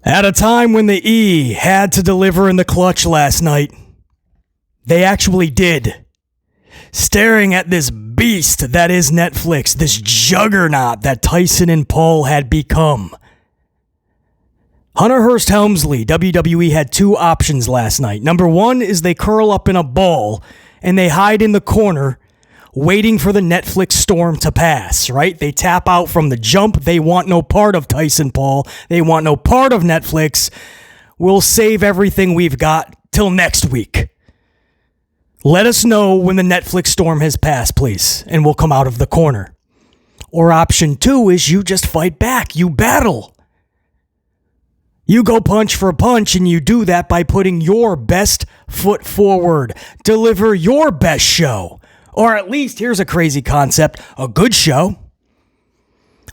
At a time when the E had to deliver in the clutch last night, they actually did. Staring at this beast that is Netflix, this juggernaut that Tyson and Paul had become. Hunter Hearst Helmsley, WWE had two options last night. Number one is they curl up in a ball and they hide in the corner waiting for the Netflix storm to pass, right? They tap out from the jump. They want no part of Tyson Paul. They want no part of Netflix. We'll save everything we've got till next week. Let us know when the Netflix storm has passed, please, and we'll come out of the corner. Or option two is you just fight back. You battle. You go punch for punch, and you do that by putting your best foot forward. Deliver your best show. Or at least, here's a crazy concept, a good show.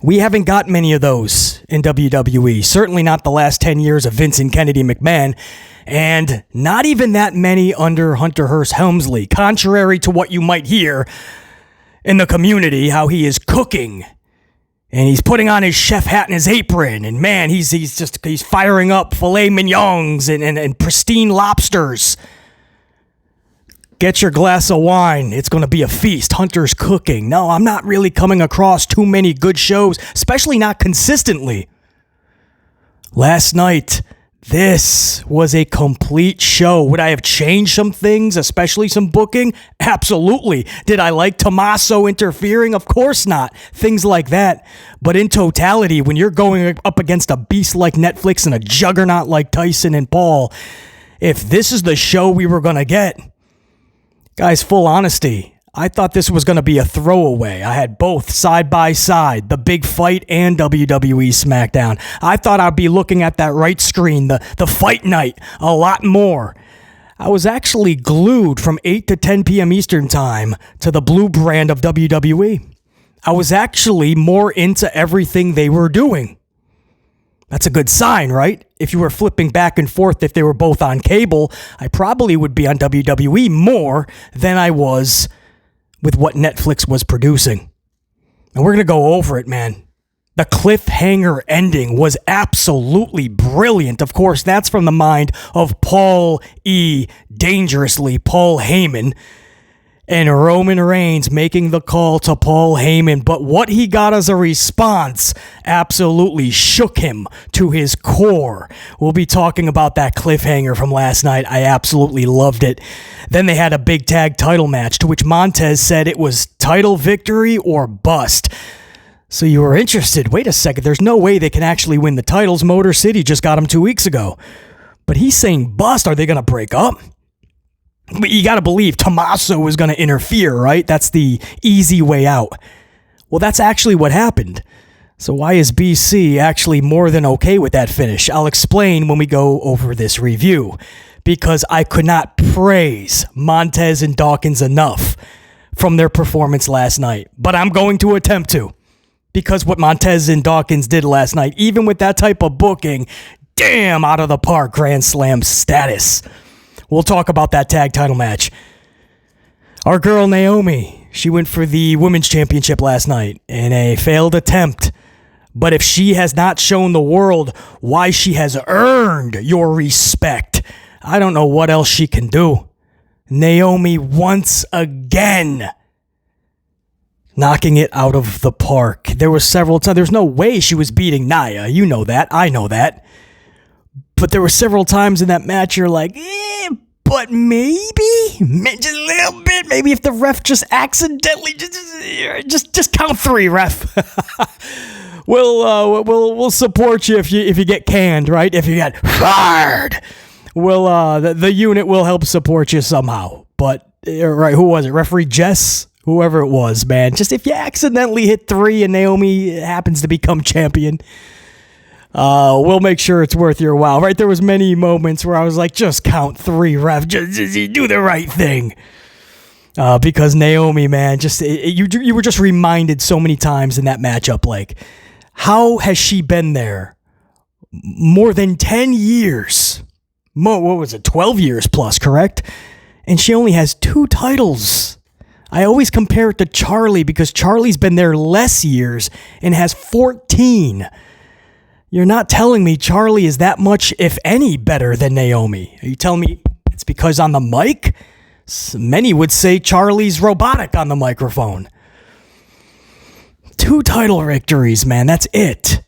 We haven't got many of those in WWE. Certainly not the last 10 years of Vince and Kennedy McMahon. And not even that many under Hunter Hearst Helmsley. Contrary to what you might hear in the community, how he is cooking. And he's putting on his chef hat and his apron. And man, he's firing up filet mignons and pristine lobsters. Get your glass of wine. It's going to be a feast. Hunter's cooking. No, I'm not really coming across too many good shows, especially not consistently. Last night, this was a complete show. Would I have changed some things, especially some booking? Absolutely. Did I like Tommaso interfering? Of course not. Things like that. But in totality, when you're going up against a beast like Netflix and a juggernaut like Tyson and Paul, if this is the show we were going to get, guys, full honesty, I thought this was going to be a throwaway. I had both side by side, the big fight and WWE SmackDown. I thought I'd be looking at that right screen, the fight night, a lot more. I was actually glued from 8 to 10 p.m. Eastern time to the blue brand of WWE. I was actually more into everything they were doing. That's a good sign, right? If you were flipping back and forth, if they were both on cable, I probably would be on WWE more than I was with what Netflix was producing. And we're going to go over it, man. The cliffhanger ending was absolutely brilliant. Of course, that's from the mind of Paul E. Dangerously Paul Heyman. And Roman Reigns making the call to Paul Heyman. But what he got as a response absolutely shook him to his core. We'll be talking about that cliffhanger from last night. I absolutely loved it. Then they had a big tag title match to which Montez said it was title victory or bust. So you were interested. Wait a second. There's no way they can actually win the titles. Motor City just got them 2 weeks ago. But he's saying bust. Are they going to break up? But you got to believe Tommaso is going to interfere, right? That's the easy way out. Well, that's actually what happened. So why is BC actually more than okay with that finish? I'll explain when we go over this review. Because I could not praise Montez and Dawkins enough from their performance last night. But I'm going to attempt to. Because what Montez and Dawkins did last night, even with that type of booking, damn, out of the park, Grand Slam status. We'll talk about that tag title match. Our girl Naomi, she went for the women's championship last night in a failed attempt. But if she has not shown the world why she has earned your respect, I don't know what else she can do. Naomi once again knocking it out of the park. There were several times. There's no way she was beating Nia. You know that. I know that. But there were several times in that match you're like, but maybe just a little bit. Maybe if the ref just accidentally just count 3, ref. We'll support you if you get canned, right? If you get fired, the unit will help support you somehow. But right, who was it? Referee Jess, whoever it was, man. Just if you accidentally hit 3 and Naomi happens to become champion. We'll make sure it's worth your while, right? There was many moments where I was like, just count 3, ref, just do the right thing. Because Naomi, man, you were just reminded so many times in that matchup, like, how has she been there more than 10 years? What was it, 12 years plus, correct? And she only has 2 titles. I always compare it to Charlie because Charlie's been there less years and has 14. You're not telling me Charlie is that much, if any, better than Naomi. Are you telling me it's because on the mic? Many would say Charlie's robotic on the microphone. 2 title victories, man. That's it.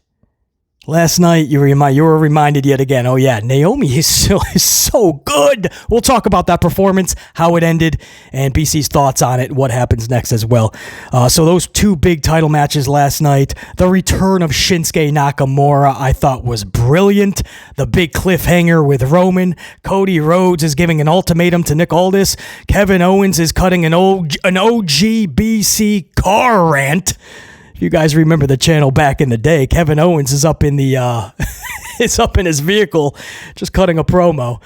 Last night, you were reminded yet again, oh yeah, Naomi is so good. We'll talk about that performance, how it ended, and BC's thoughts on it, what happens next as well. So those 2 big title matches last night. The return of Shinsuke Nakamura, I thought was brilliant. The big cliffhanger with Roman. Cody Rhodes is giving an ultimatum to Nick Aldis. Kevin Owens is cutting an OG BC car rant. If you guys remember the channel back in the day, Kevin Owens is up in the is up in his vehicle just cutting a promo.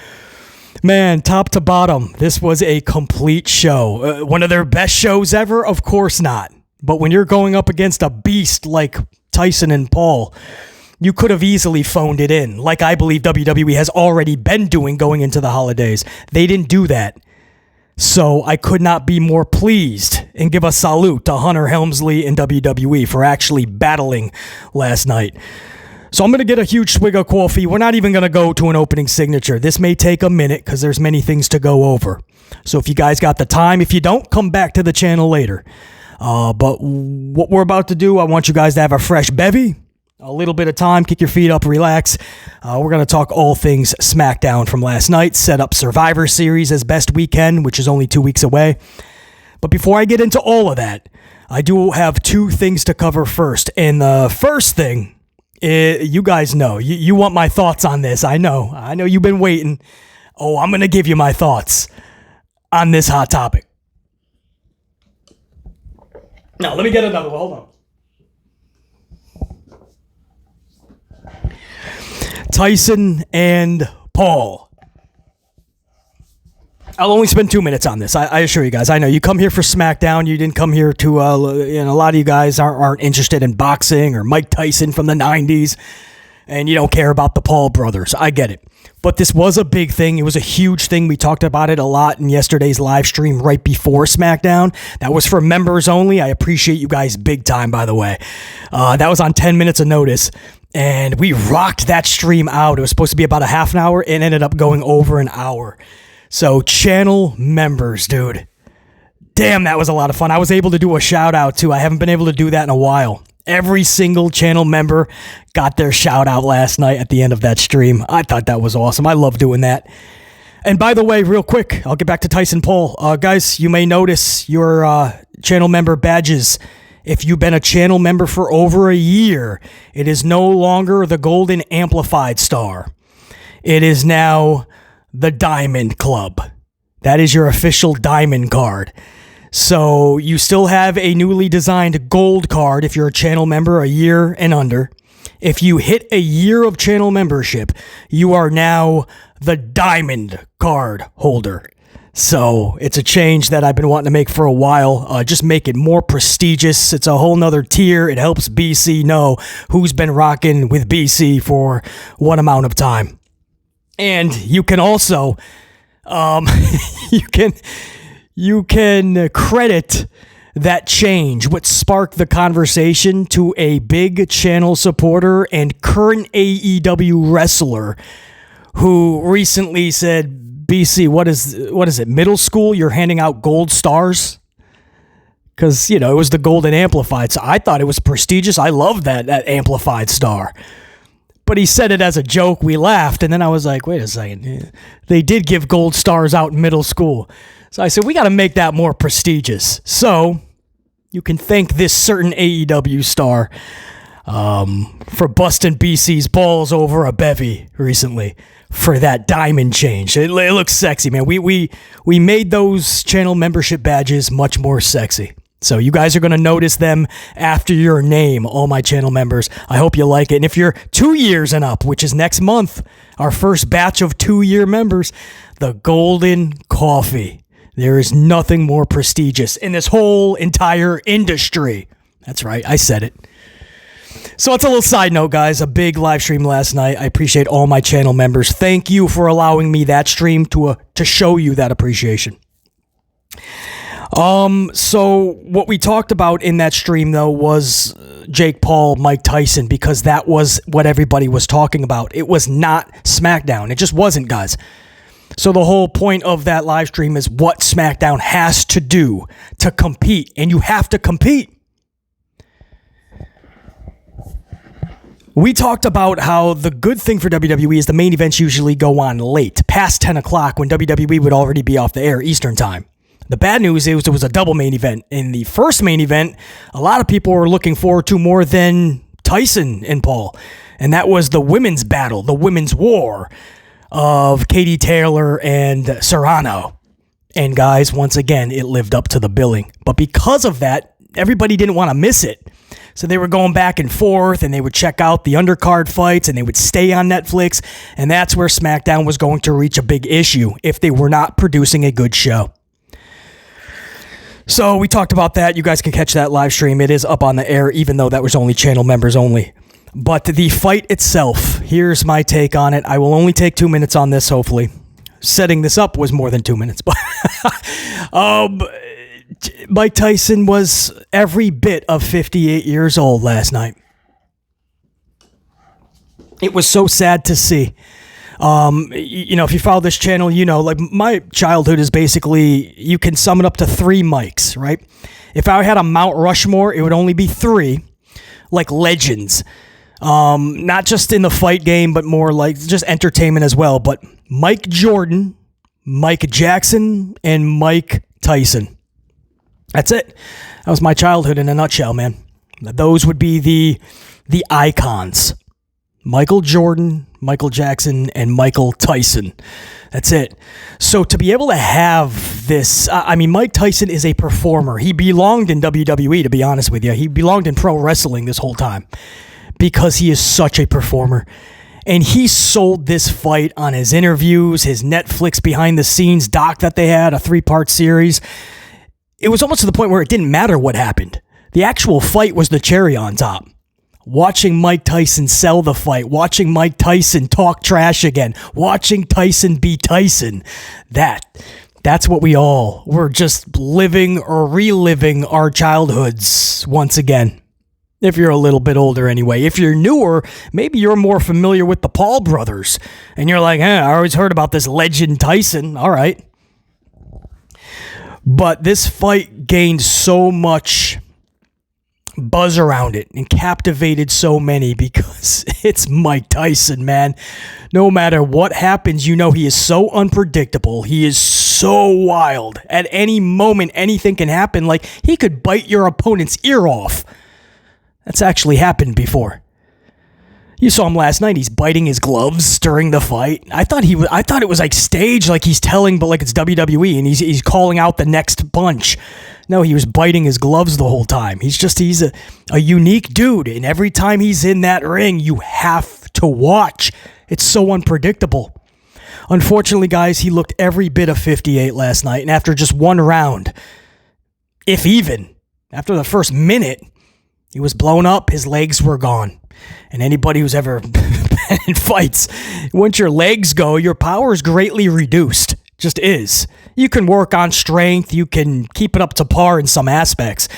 Man, top to bottom, this was a complete show. One of their best shows ever? Of course not. But when you're going up against a beast like Tyson and Paul, you could have easily phoned it in, like I believe WWE has already been doing going into the holidays. They didn't do that. So I could not be more pleased and give a salute to Hunter Helmsley and WWE for actually battling last night. So I'm going to get a huge swig of coffee. We're not even going to go to an opening signature. This may take a minute because there's many things to go over. So if you guys got the time, if you don't, come back to the channel later. But what we're about to do, I want you guys to have a fresh bevy. A little bit of time, kick your feet up, relax. We're going to talk all things SmackDown from last night, set up Survivor Series as best we can, which is only 2 weeks away. But before I get into all of that, I do have 2 things to cover first. And the first thing, you guys know, you want my thoughts on this. I know you've been waiting. Oh, I'm going to give you my thoughts on this hot topic. Now, let me get another one. Hold on. Tyson and Paul. I'll only spend 2 minutes on this. I assure you guys. I know you come here for SmackDown. You didn't come here to, a lot of you guys aren't interested in boxing or Mike Tyson from the 90s. And you don't care about the Paul brothers. I get it. But this was a big thing. It was a huge thing. We talked about it a lot in yesterday's live stream right before SmackDown. That was for members only. I appreciate you guys big time, by the way. That was on 10 minutes of notice. And we rocked that stream out. It was supposed to be about a half an hour. It ended up going over an hour. So channel members, dude. Damn, that was a lot of fun. I was able to do a shout out too. I haven't been able to do that in a while. Every single channel member got their shout out last night at the end of that stream. I thought that was awesome. I love doing that. And by the way, real quick, I'll get back to Tyson Paul. Guys, you may notice your channel member badges. If you've been a channel member for over a year, it is no longer the Golden Amplified Star. It is now the Diamond Club. That is your official Diamond card. So you still have a newly designed gold card if you're a channel member a year and under. If you hit a year of channel membership, you are now the Diamond card holder. So it's a change that I've been wanting to make for a while. Just make it more prestigious. It's a whole nother tier. It helps BC know who's been rocking with BC for what amount of time. And you can also, you can credit that change, what sparked the conversation, to a big channel supporter and current AEW wrestler who recently said, BC, what is it, middle school? You're handing out gold stars? Because, it was the Golden Amplified. So I thought it was prestigious. I love that Amplified star. But he said it as a joke. We laughed. And then I was like, wait a second. They did give gold stars out in middle school. So I said, we got to make that more prestigious. So you can thank this certain AEW star for busting BC's balls over a bevy recently for that diamond change. It looks sexy, man. We made those channel membership badges much more sexy. So you guys are going to notice them after your name, all my channel members. I hope you like it. And if you're 2 years and up, which is next month, our first batch of 2-year members, the Golden Coffee. There is nothing more prestigious in this whole entire industry. That's right, I said it. So it's a little side note, guys. A big live stream last night. I appreciate all my channel members. Thank you for allowing me that stream to show you that appreciation. So what we talked about in that stream, though, was Jake Paul, Mike Tyson, because that was what everybody was talking about. It was not SmackDown. It just wasn't, guys. So the whole point of that live stream is what SmackDown has to do to compete, and you have to compete. We talked about how the good thing for WWE is the main events usually go on late, past 10 o'clock, when WWE would already be off the air Eastern time. The bad news is it was a double main event. In the first main event, a lot of people were looking forward to more than Tyson and Paul, and that was the women's battle, the women's war of Katie Taylor and Serrano. And guys, once again, it lived up to the billing. But because of that, everybody didn't want to miss it. So they were going back and forth, and they would check out the undercard fights, and they would stay on Netflix, and that's where SmackDown was going to reach a big issue if they were not producing a good show. So we talked about that. You guys can catch that live stream. It is up on the air, even though that was only channel members only. But the fight itself, here's my take on it. I will only take 2 minutes on this, hopefully. Setting this up was more than 2 minutes, but Mike Tyson was every bit of 58 years old last night. It was so sad to see. If you follow this channel, like my childhood is basically, you can sum it up to 3 Mikes, right? If I had a Mount Rushmore, it would only be 3, like legends. Not just in the fight game, but more like just entertainment as well. But Mike Jordan, Mike Jackson, and Mike Tyson. That's it. That was my childhood in a nutshell, man. Those would be the icons. Michael Jordan, Michael Jackson, and Michael Tyson. That's it. So to be able to have this, Mike Tyson is a performer. He belonged in WWE, to be honest with you. He belonged in pro wrestling this whole time because he is such a performer. And he sold this fight on his interviews, his Netflix behind the scenes doc that they had, a 3-part series. It was almost to the point where it didn't matter what happened. The actual fight was the cherry on top. Watching Mike Tyson sell the fight, watching Mike Tyson talk trash again, watching Tyson be Tyson. That's what we all were, just living or reliving our childhoods once again. If you're a little bit older anyway. If you're newer, maybe you're more familiar with the Paul brothers. And you're like, I always heard about this legend Tyson. All right. But this fight gained so much buzz around it and captivated so many because it's Mike Tyson, man. No matter what happens, he is so unpredictable. He is so wild. At any moment, anything can happen. Like, he could bite your opponent's ear off. That's actually happened before. You saw him last night. He's biting his gloves during the fight. I thought it was like staged, like he's telling, but like it's WWE, and he's calling out the next punch. No, he was biting his gloves the whole time. He's a unique dude, and every time he's in that ring, you have to watch. It's so unpredictable. Unfortunately, guys, he looked every bit of 58 last night, and after just one round, if even, after the first minute, he was blown up. His legs were gone. And anybody who's ever been in fights, once your legs go, your power is greatly reduced. Just is. You can work on strength. You can keep it up to par in some aspects.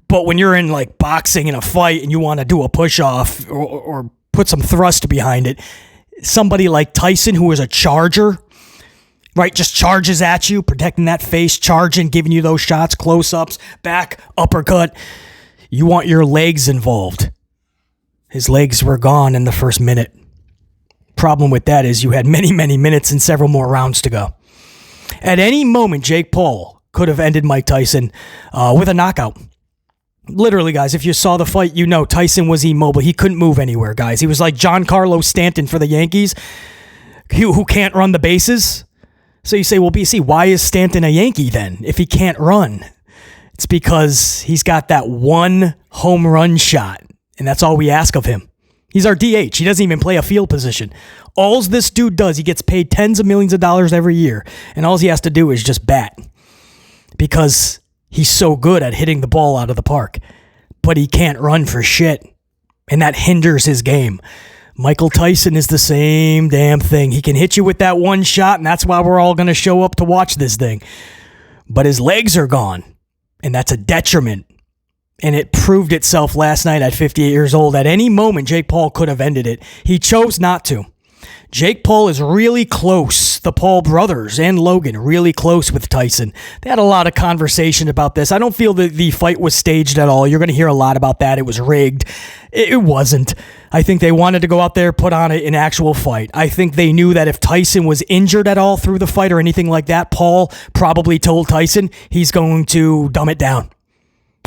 But when you're in like boxing in a fight and you want to do a push-off or put some thrust behind it, somebody like Tyson, who is a charger, right, just charges at you, protecting that face, charging, giving you those shots, close-ups, back, uppercut. You want your legs involved. His legs were gone in the first minute. Problem with that is you had many, many minutes and several more rounds to go. At any moment, Jake Paul could have ended Mike Tyson with a knockout. Literally, guys, if you saw the fight, Tyson was immobile. He couldn't move anywhere, guys. He was like Giancarlo Stanton for the Yankees, who can't run the bases. So you say, well, BC, why is Stanton a Yankee then if he can't run? It's because he's got that one home run shot. And that's all we ask of him. He's our DH. He doesn't even play a field position. All this dude does, he gets paid tens of millions of dollars every year. And all he has to do is just bat. Because he's so good at hitting the ball out of the park. But he can't run for shit. And that hinders his game. Michael Tyson is the same damn thing. He can hit you with that one shot, and that's why we're all going to show up to watch this thing. But his legs are gone. And that's a detriment. And it proved itself last night at 58 years old. At any moment, Jake Paul could have ended it. He chose not to. Jake Paul is really close. The Paul brothers and Logan really close with Tyson. They had a lot of conversation about this. I don't feel that the fight was staged at all. You're going to hear a lot about that. It was rigged. It wasn't. I think they wanted to go out there, put on an actual fight. I think they knew that if Tyson was injured at all through the fight or anything like that, Paul probably told Tyson he's going to dumb it down.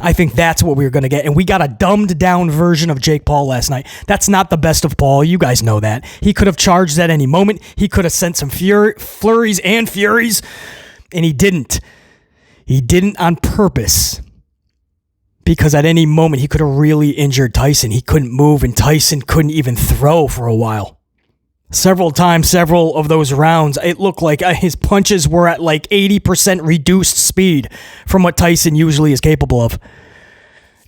I think that's what we were going to get. And we got a dumbed down version of Jake Paul last night. That's not the best of Paul. You guys know that. He could have charged at any moment. He could have sent some flurries and furies. And he didn't. He didn't on purpose. Because at any moment, he could have really injured Tyson. He couldn't move, and Tyson couldn't even throw for a while. Several times, several of those rounds, it looked like his punches were at like 80% reduced speed from what Tyson usually is capable of.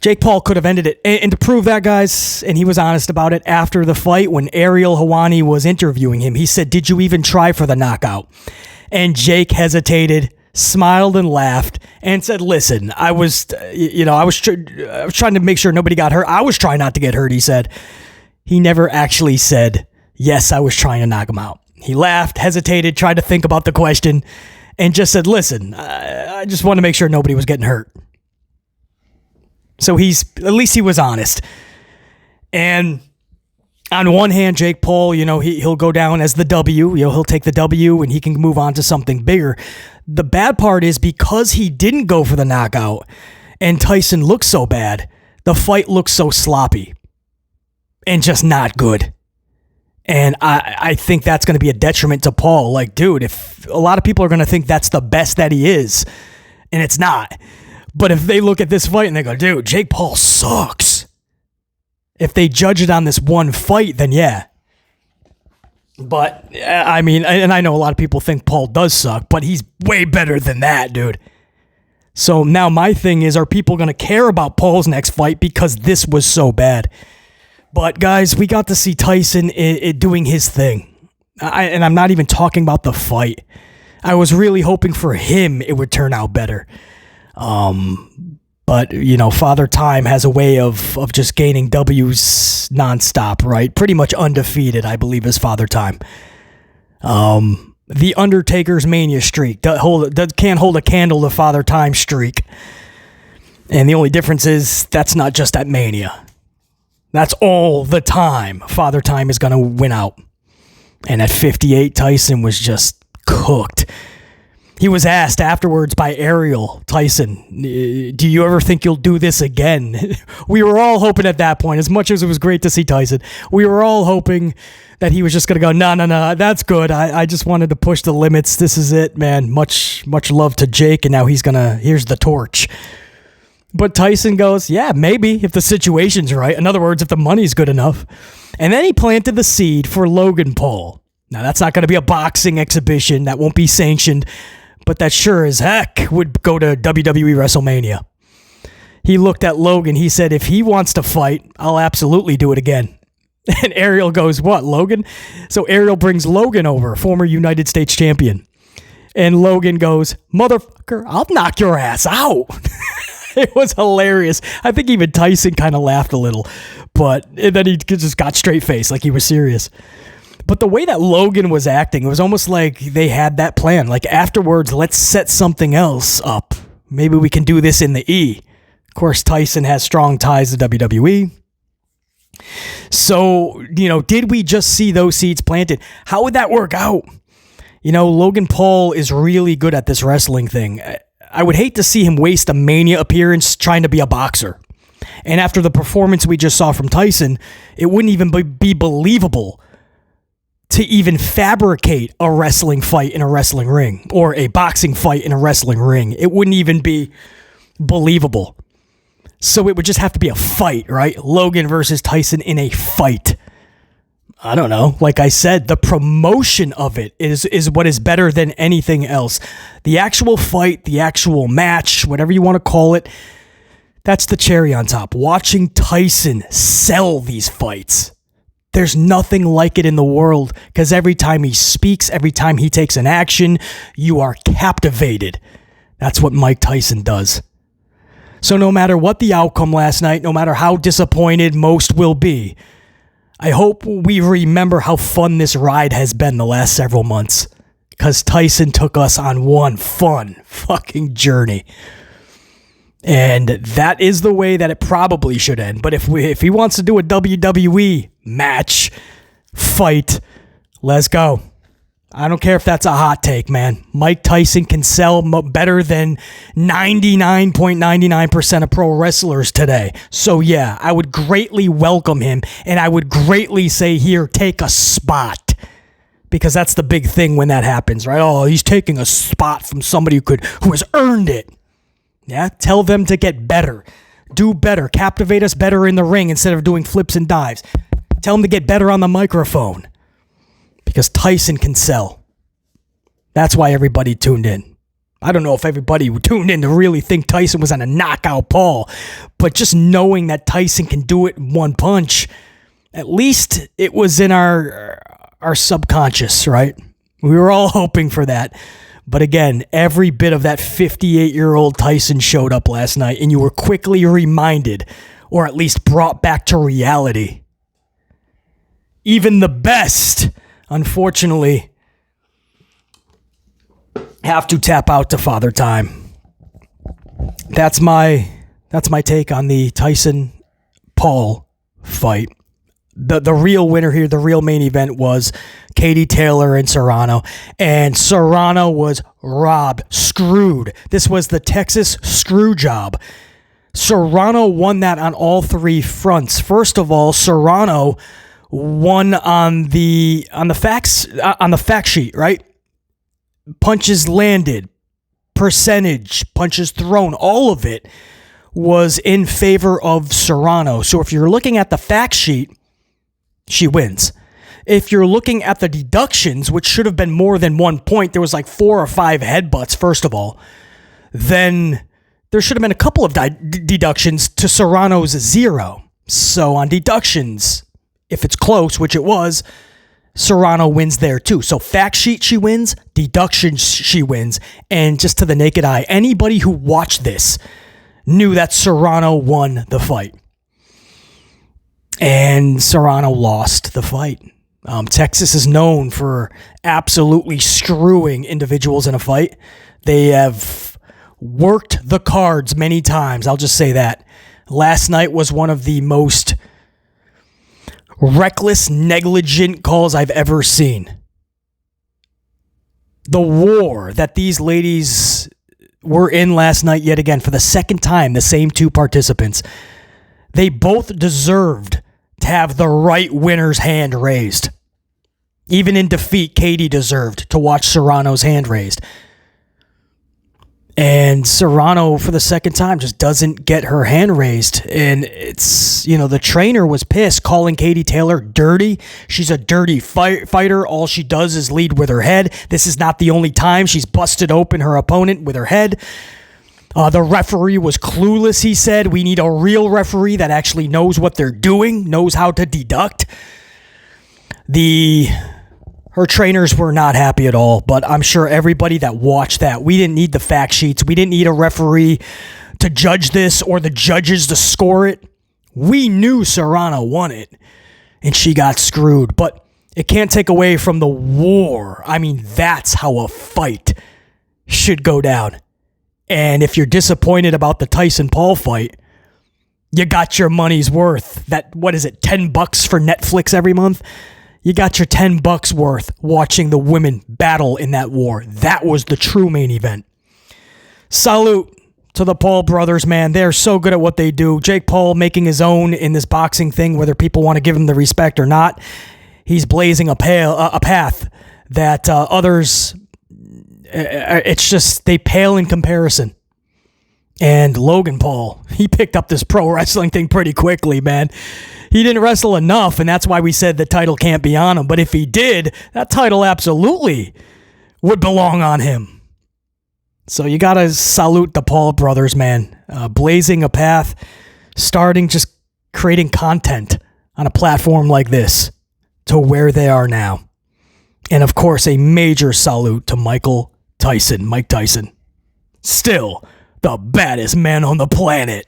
Jake Paul could have ended it. And to prove that, guys, and he was honest about it after the fight when Ariel Helwani was interviewing him, he said, "Did you even try for the knockout?" And Jake hesitated, smiled and laughed and said, "Listen, I was trying to make sure nobody got hurt. I was trying not to get hurt," he said. He never actually said, "Yes, I was trying to knock him out." He laughed, hesitated, tried to think about the question, and just said, "Listen, I just want to make sure nobody was getting hurt." So at least he was honest. And on one hand, Jake Paul, he'll go down as the W. He'll take the W and he can move on to something bigger. The bad part is because he didn't go for the knockout and Tyson looks so bad, the fight looks so sloppy and just not good. And I think that's going to be a detriment to Paul. Like, dude, if a lot of people are going to think that's the best that he is, and it's not. But if they look at this fight and they go, dude, Jake Paul sucks. If they judge it on this one fight, then yeah. But, I mean, and I know a lot of people think Paul does suck, but he's way better than that, dude. So now my thing is, are people going to care about Paul's next fight because this was so bad? But guys, we got to see Tyson doing his thing. And I'm not even talking about the fight. I was really hoping for him it would turn out better. But, Father Time has a way of just gaining W's nonstop, right? Pretty much undefeated, I believe, is Father Time. The Undertaker's Mania streak can't hold a candle to Father Time's streak. And the only difference is that's not just at Mania. That's all the time Father Time is going to win out. And at 58, Tyson was just cooked. He was asked afterwards by Ariel, "Tyson, do you ever think you'll do this again?" We were all hoping at that point, as much as it was great to see Tyson, we were all hoping that he was just going to go, no, that's good. I just wanted to push the limits. This is it, man. Much love to Jake, and now here's the torch. But Tyson goes, yeah, maybe, if the situation's right. In other words, if the money's good enough. And then he planted the seed for Logan Paul. Now, that's not going to be a boxing exhibition. That won't be sanctioned. But that sure as heck would go to WWE WrestleMania. He looked at Logan. He said, if he wants to fight, I'll absolutely do it again. And Ariel goes, what, Logan? So Ariel brings Logan over, former United States champion. And Logan goes, motherfucker, I'll knock your ass out. It was hilarious. I think even Tyson kind of laughed a little. But then he just got straight face like he was serious. But the way that Logan was acting, it was almost like they had that plan. Like afterwards, let's set something else up. Maybe we can do this in the E. Of course, Tyson has strong ties to WWE. So, did we just see those seeds planted? How would that work out? Logan Paul is really good at this wrestling thing. I would hate to see him waste a Mania appearance trying to be a boxer. And after the performance we just saw from Tyson, it wouldn't even be believable to even fabricate a wrestling fight in a wrestling ring or a boxing fight in a wrestling ring. It wouldn't even be believable. So it would just have to be a fight, right? Logan versus Tyson in a fight. I don't know. Like I said, the promotion of it is what is better than anything else. The actual fight, the actual match, whatever you want to call it, that's the cherry on top. Watching Tyson sell these fights. There's nothing like it in the world because every time he speaks, every time he takes an action, you are captivated. That's what Mike Tyson does. So no matter what the outcome last night, no matter how disappointed most will be, I hope we remember how fun this ride has been the last several months. Because Tyson took us on one fun fucking journey. And that is the way that it probably should end. But if he wants to do a WWE match, fight, let's go. I don't care if that's a hot take, man. Mike Tyson can sell better than 99.99% of pro wrestlers today. So yeah, I would greatly welcome him, and I would greatly say, here, take a spot. Because that's the big thing when that happens, right? Oh, he's taking a spot from somebody who has earned it. Yeah, tell them to get better. Do better. Captivate us better in the ring instead of doing flips and dives. Tell them to get better on the microphone. Because Tyson can sell. That's why everybody tuned in. I don't know if everybody tuned in to really think Tyson was on a knockout Paul, but just knowing that Tyson can do it in one punch, at least it was in our subconscious, right? We were all hoping for that. But again, every bit of that 58-year-old Tyson showed up last night, and you were quickly reminded, or at least brought back to reality. Even the best, unfortunately, have to tap out to Father Time. That's my take on the Tyson Paul fight. The real winner here, the real main event, was Katie Taylor and Serrano. And Serrano was robbed, screwed. This was the Texas screw job. Serrano won that on all three fronts. First of all, Serrano won on the fact sheet, right? Punches landed, percentage, punches thrown, all of it was in favor of Serrano. So if you're looking at the fact sheet, she wins. If you're looking at the deductions, which should have been more than 1 point, there was like 4 or 5 headbutts, first of all, then there should have been a couple of deductions to Serrano's 0. So on deductions, if it's close, which it was, Serrano wins there too. So fact sheet, she wins. Deductions, she wins. And just to the naked eye, anybody who watched this knew that Serrano won the fight. And Serrano lost the fight. Texas is known for absolutely screwing individuals in a fight. They have worked the cards many times. I'll just say that. Last night was one of the most reckless, negligent calls I've ever seen. The war that these ladies were in last night, yet again, for the second time, the same two participants, they both deserved to have the right winner's hand raised. Even in defeat, Katie deserved to watch Serrano's hand raised. And Serrano, for the second time, just doesn't get her hand raised. And it's, the trainer was pissed, calling Katie Taylor dirty. She's a dirty fighter. All she does is lead with her head. This is not the only time she's busted open her opponent with her head. The referee was clueless, he said. We need a real referee that actually knows what they're doing, knows how to deduct. Her trainers were not happy at all, but I'm sure everybody that watched that, we didn't need the fact sheets. We didn't need a referee to judge this or the judges to score it. We knew Serrano won it, and she got screwed, but it can't take away from the war. I mean, that's how a fight should go down. And if you're disappointed about the Tyson Paul fight, you got your money's worth. What is it, $10 for Netflix every month? You got your $10 worth watching the women battle in that war. That was the true main event. Salute to the Paul brothers, man. They're so good at what they do. Jake Paul making his own in this boxing thing, whether people want to give him the respect or not. He's blazing a path that others, it's just, they pale in comparison. And Logan Paul, he picked up this pro wrestling thing pretty quickly, man. He didn't wrestle enough, and that's why we said the title can't be on him. But if he did, that title absolutely would belong on him. So you got to salute the Paul brothers, man. Blazing a path, starting just creating content on a platform like this to where they are now. And of course, a major salute to Mike Tyson. Still the baddest man on the planet.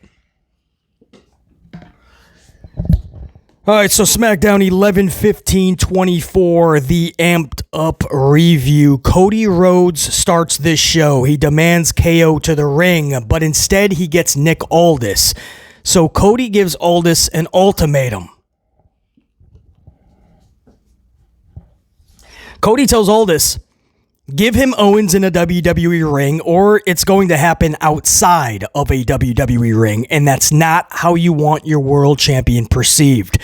All right, so SmackDown 11/15/24, the amped up review. Cody Rhodes starts this show. He demands KO to the ring, but instead he gets Nick Aldis. So Cody gives Aldis an ultimatum. Cody tells Aldis, give him Owens in a WWE ring, or it's going to happen outside of a WWE ring, and that's not how you want your world champion perceived.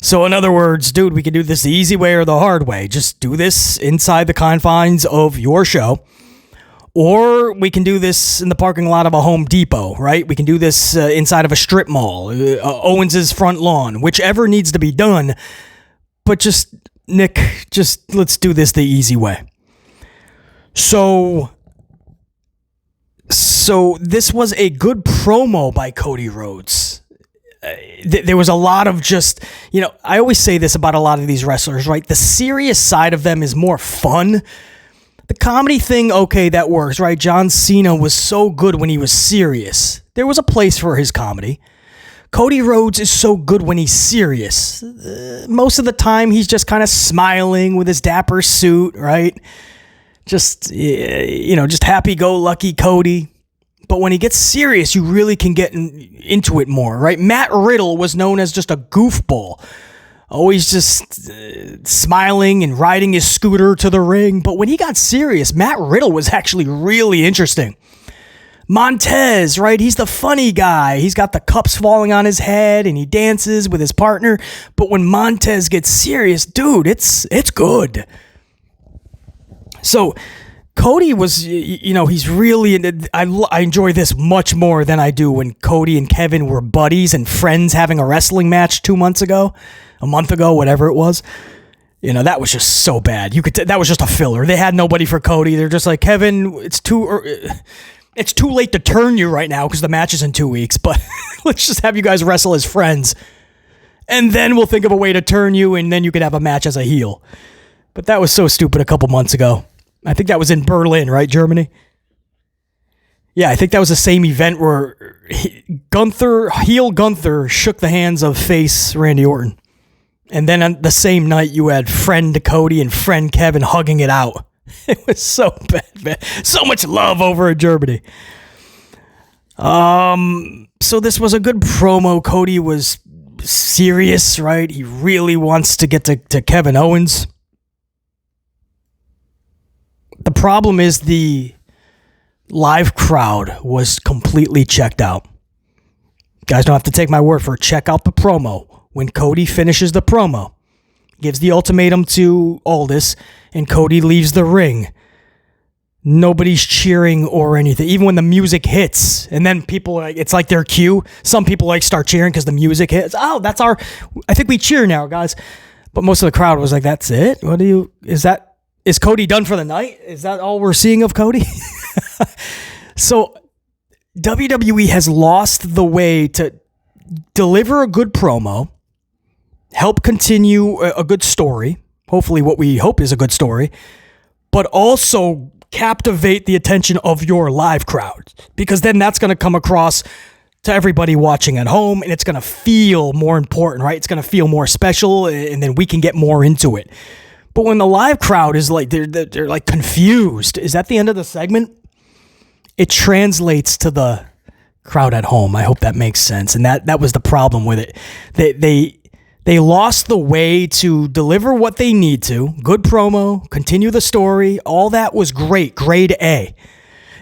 So in other words, dude, we can do this the easy way or the hard way. Just do this inside the confines of your show, or we can do this in the parking lot of a Home Depot, right? We can do this inside of a strip mall, Owens' front lawn, whichever needs to be done. But just, Nick, let's do this the easy way. So this was a good promo by Cody Rhodes. There was a lot of just, I always say this about a lot of these wrestlers, right? The serious side of them is more fun. The comedy thing, okay, that works, right? John Cena was so good when he was serious. There was a place for his comedy. Cody Rhodes is so good when he's serious. Most of the time, he's just kind of smiling with his dapper suit, right? Just happy-go-lucky Cody. But when he gets serious, you really can get into it more, right? Matt Riddle was known as just a goofball. Always just smiling and riding his scooter to the ring. But when he got serious, Matt Riddle was actually really interesting. Montez, right? He's the funny guy. He's got the cups falling on his head and he dances with his partner. But when Montez gets serious, dude, it's good. So Cody was, he's really, I enjoy this much more than I do when Cody and Kevin were buddies and friends having a wrestling match a month ago, whatever it was. That was just so bad. That was just a filler. They had nobody for Cody. They're just like, Kevin, it's too late to turn you right now because the match is in 2 weeks, but let's just have you guys wrestle as friends. And then we'll think of a way to turn you, and then you could have a match as a heel. But that was so stupid a couple months ago. I think that was in Berlin, right, Germany? Yeah, I think that was the same event where heel Gunther shook the hands of face Randy Orton. And then on the same night, you had friend Cody and friend Kevin hugging it out. It was so bad, man. So much love over in Germany. So this was a good promo. Cody was serious, right? He really wants to get to Kevin Owens. The problem is the live crowd was completely checked out. You guys don't have to take my word for it. Check out the promo. When Cody finishes the promo, gives the ultimatum to Aldis, and Cody leaves the ring, nobody's cheering or anything. Even when the music hits, and then people, it's like their cue. Some people start cheering because the music hits. Oh, I think we cheer now, guys. But most of the crowd was like, that's it? Is Cody done for the night? Is that all we're seeing of Cody? So WWE has lost the way to deliver a good promo, help continue a good story, hopefully what we hope is a good story, but also captivate the attention of your live crowd, because then that's going to come across to everybody watching at home, and it's going to feel more important, right? It's going to feel more special, and then we can get more into it. But when the live crowd is they're like confused, is that the end of the segment? It translates to the crowd at home. I hope that makes sense. And that was the problem with it. They lost the way to deliver what they need to. Good promo, continue the story. All that was great, grade A.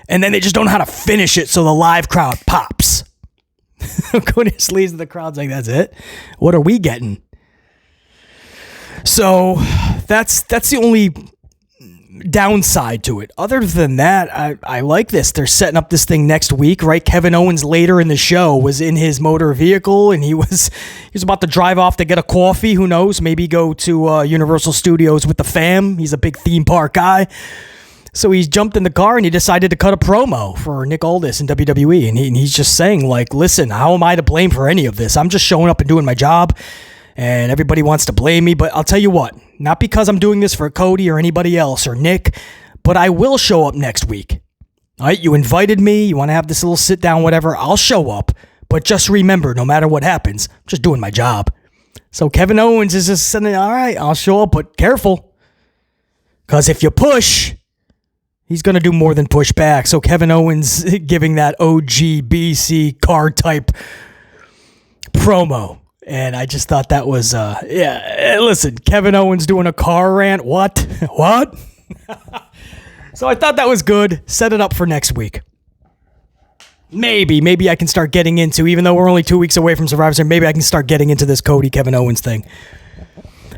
And then they just don't know how to finish it, so the live crowd pops. Cody just leaves the crowd's like, that's it? What are we getting? So that's the only downside to it. Other than that, I like this. They're setting up this thing next week, right? Kevin Owens later in the show was in his motor vehicle, and he was about to drive off to get a coffee. Who knows? Maybe go to Universal Studios with the fam. He's a big theme park guy. So he jumped in the car and he decided to cut a promo for Nick Aldis in WWE. And he's just saying, listen, how am I to blame for any of this? I'm just showing up and doing my job. And everybody wants to blame me, but I'll tell you what, not because I'm doing this for Cody or anybody else or Nick, but I will show up next week. All right, you invited me. You want to have this little sit down, whatever. I'll show up. But just remember, no matter what happens, I'm just doing my job. So Kevin Owens is just saying, all right, I'll show up, but careful. Because if you push, he's going to do more than push back. So Kevin Owens giving that OGBC card type promo. And I just thought that was, listen, Kevin Owens doing a car rant. What? What? So I thought that was good. Set it up for next week. Maybe I can start getting into, even though we're only 2 weeks away from Survivor Series, maybe I can start getting into this Cody Kevin Owens thing.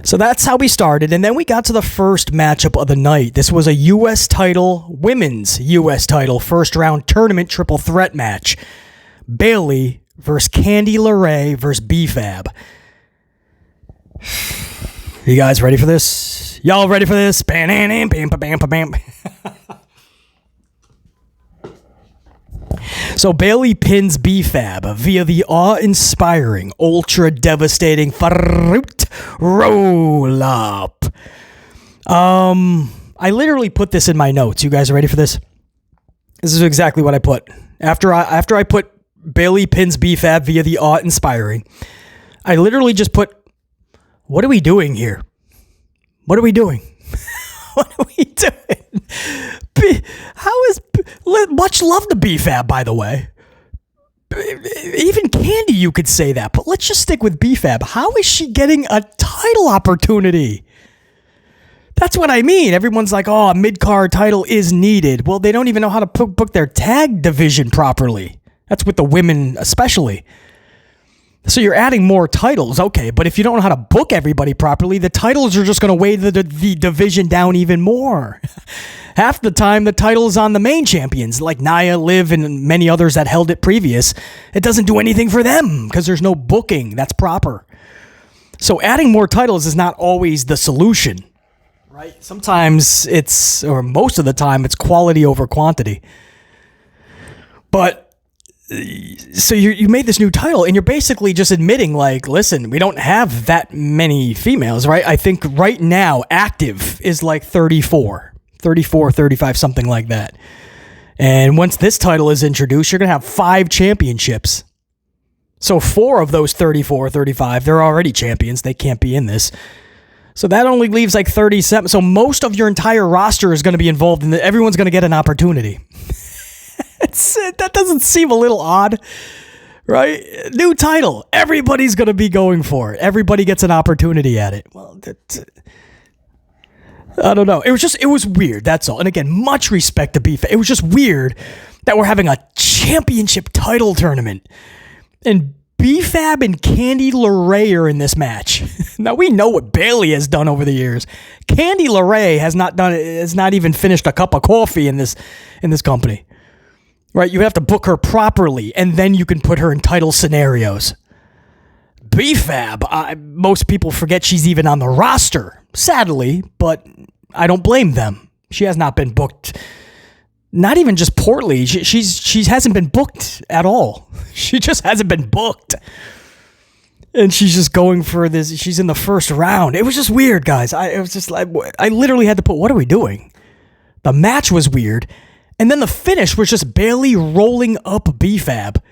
So that's how we started. And then we got to the first matchup of the night. This was a U.S. title, women's U.S. title, first round tournament triple threat match. Bayley versus Candy LeRae versus B-Fab. You guys ready for this? Y'all ready for this? Bam, bam, bam, bam, bam. So Bayley pins B-Fab via the awe-inspiring, ultra-devastating fruit roll-up. I literally put this in my notes. You guys ready for this? This is exactly what I put. After I put Bayley pins B-Fab via the awe-inspiring, I literally just put, what are we doing here? What are we doing? What are we doing? Much love to B-Fab, by the way. Even Candy, you could say that, but let's just stick with B-Fab. How is she getting a title opportunity? That's what I mean. Everyone's like, oh, a mid-card title is needed. Well, they don't even know how to book their tag division properly. That's with the women especially. So you're adding more titles, okay, but if you don't know how to book everybody properly, the titles are just going to weigh the division down even more. Half the time, the title is on the main champions, like Nia, Liv, and many others that held it previous. It doesn't do anything for them because there's no booking that's proper. So adding more titles is not always the solution, right? Sometimes or most of the time, it's quality over quantity. But so you made this new title and you're basically just admitting, like, listen, we don't have that many females, right? I think right now active is like 34, 35, something like that. And once this title is introduced, you're going to have 5 championships. So 4 of those 34, 35, they're already champions. They can't be in this. So that only leaves like 37. So most of your entire roster is going to be involved in everyone's going to get an opportunity. That doesn't seem a little odd, right? New title. Everybody's going to be going for it. Everybody gets an opportunity at it. Well, I don't know. It was weird. That's all. And again, much respect to Beef. It was just weird that we're having a championship title tournament and B-Fab and Candy LeRae are in this match. Now we know what Bayley has done over the years. Candy LeRae has not even finished a cup of coffee in this company. Right, you have to book her properly, and then you can put her in title scenarios. B-Fab, most people forget she's even on the roster, sadly, but I don't blame them. She has not been booked, not even just poorly. She hasn't been booked at all. She just hasn't been booked. And she's just going for this. She's in the first round. It was just weird, guys. It was just like, I literally had to put, what are we doing? The match was weird. And then the finish was just Bayley rolling up B-Fab.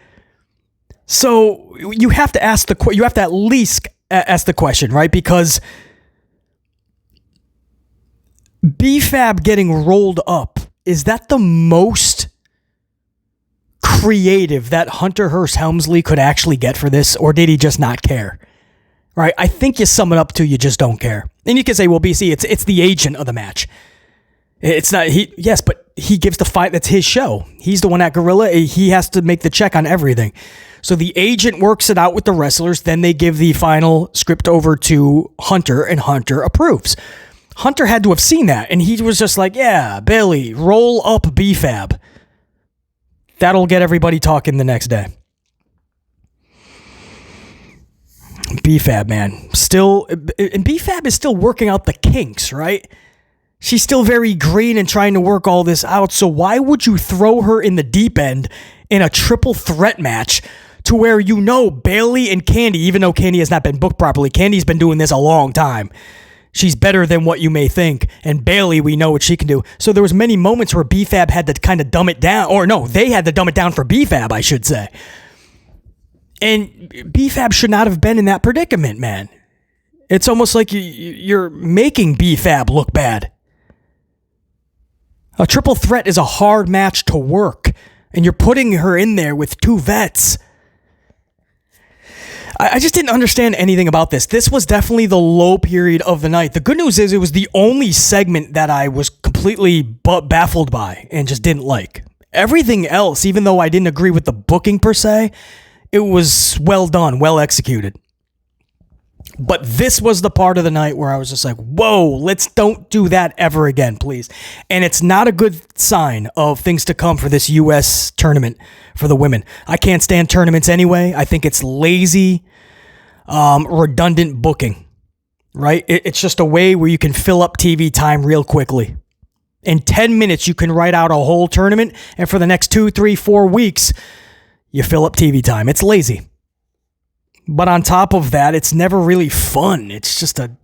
So you have to at least ask the question, right? Because B-Fab getting rolled up, is that the most creative that Hunter Hearst Helmsley could actually get for this? Or did he just not care? Right? I think you sum it up to you just don't care. And you can say, well, BC, it's the agent of the match. It's not, yes, but he gives the fight. That's his show. He's the one at Gorilla. He has to make the check on everything. So the agent works it out with the wrestlers. Then they give the final script over to Hunter, and Hunter approves. Hunter had to have seen that, and he was just like, yeah, Bayley, roll up B-Fab. That'll get everybody talking the next day. B-Fab, man. And B-Fab is still working out the kinks, right? She's still very green and trying to work all this out. So why would you throw her in the deep end in a triple threat match to where Bayley and Candy, even though Candy has not been booked properly, Candy's been doing this a long time. She's better than what you may think. And Bayley, we know what she can do. So there was many moments where BFAB had to kind of dumb it down. Or no, they had to dumb it down for BFAB, I should say. And BFAB should not have been in that predicament, man. It's almost like you're making BFAB look bad. A triple threat is a hard match to work. And you're putting her in there with two vets. I just didn't understand anything about this. This was definitely the low period of the night. The good news is it was the only segment that I was completely baffled by and just didn't like. Everything else, even though I didn't agree with the booking per se, it was well done, well executed. But this was the part of the night where I was just like, whoa, don't do that ever again, please. And it's not a good sign of things to come for this U.S. tournament for the women. I can't stand tournaments anyway. I think it's lazy, redundant booking, right? It's just a way where you can fill up TV time real quickly. In 10 minutes, you can write out a whole tournament, and for the next 2, 3, 4 weeks, you fill up TV time. It's lazy. But on top of that, it's never really fun. It's just a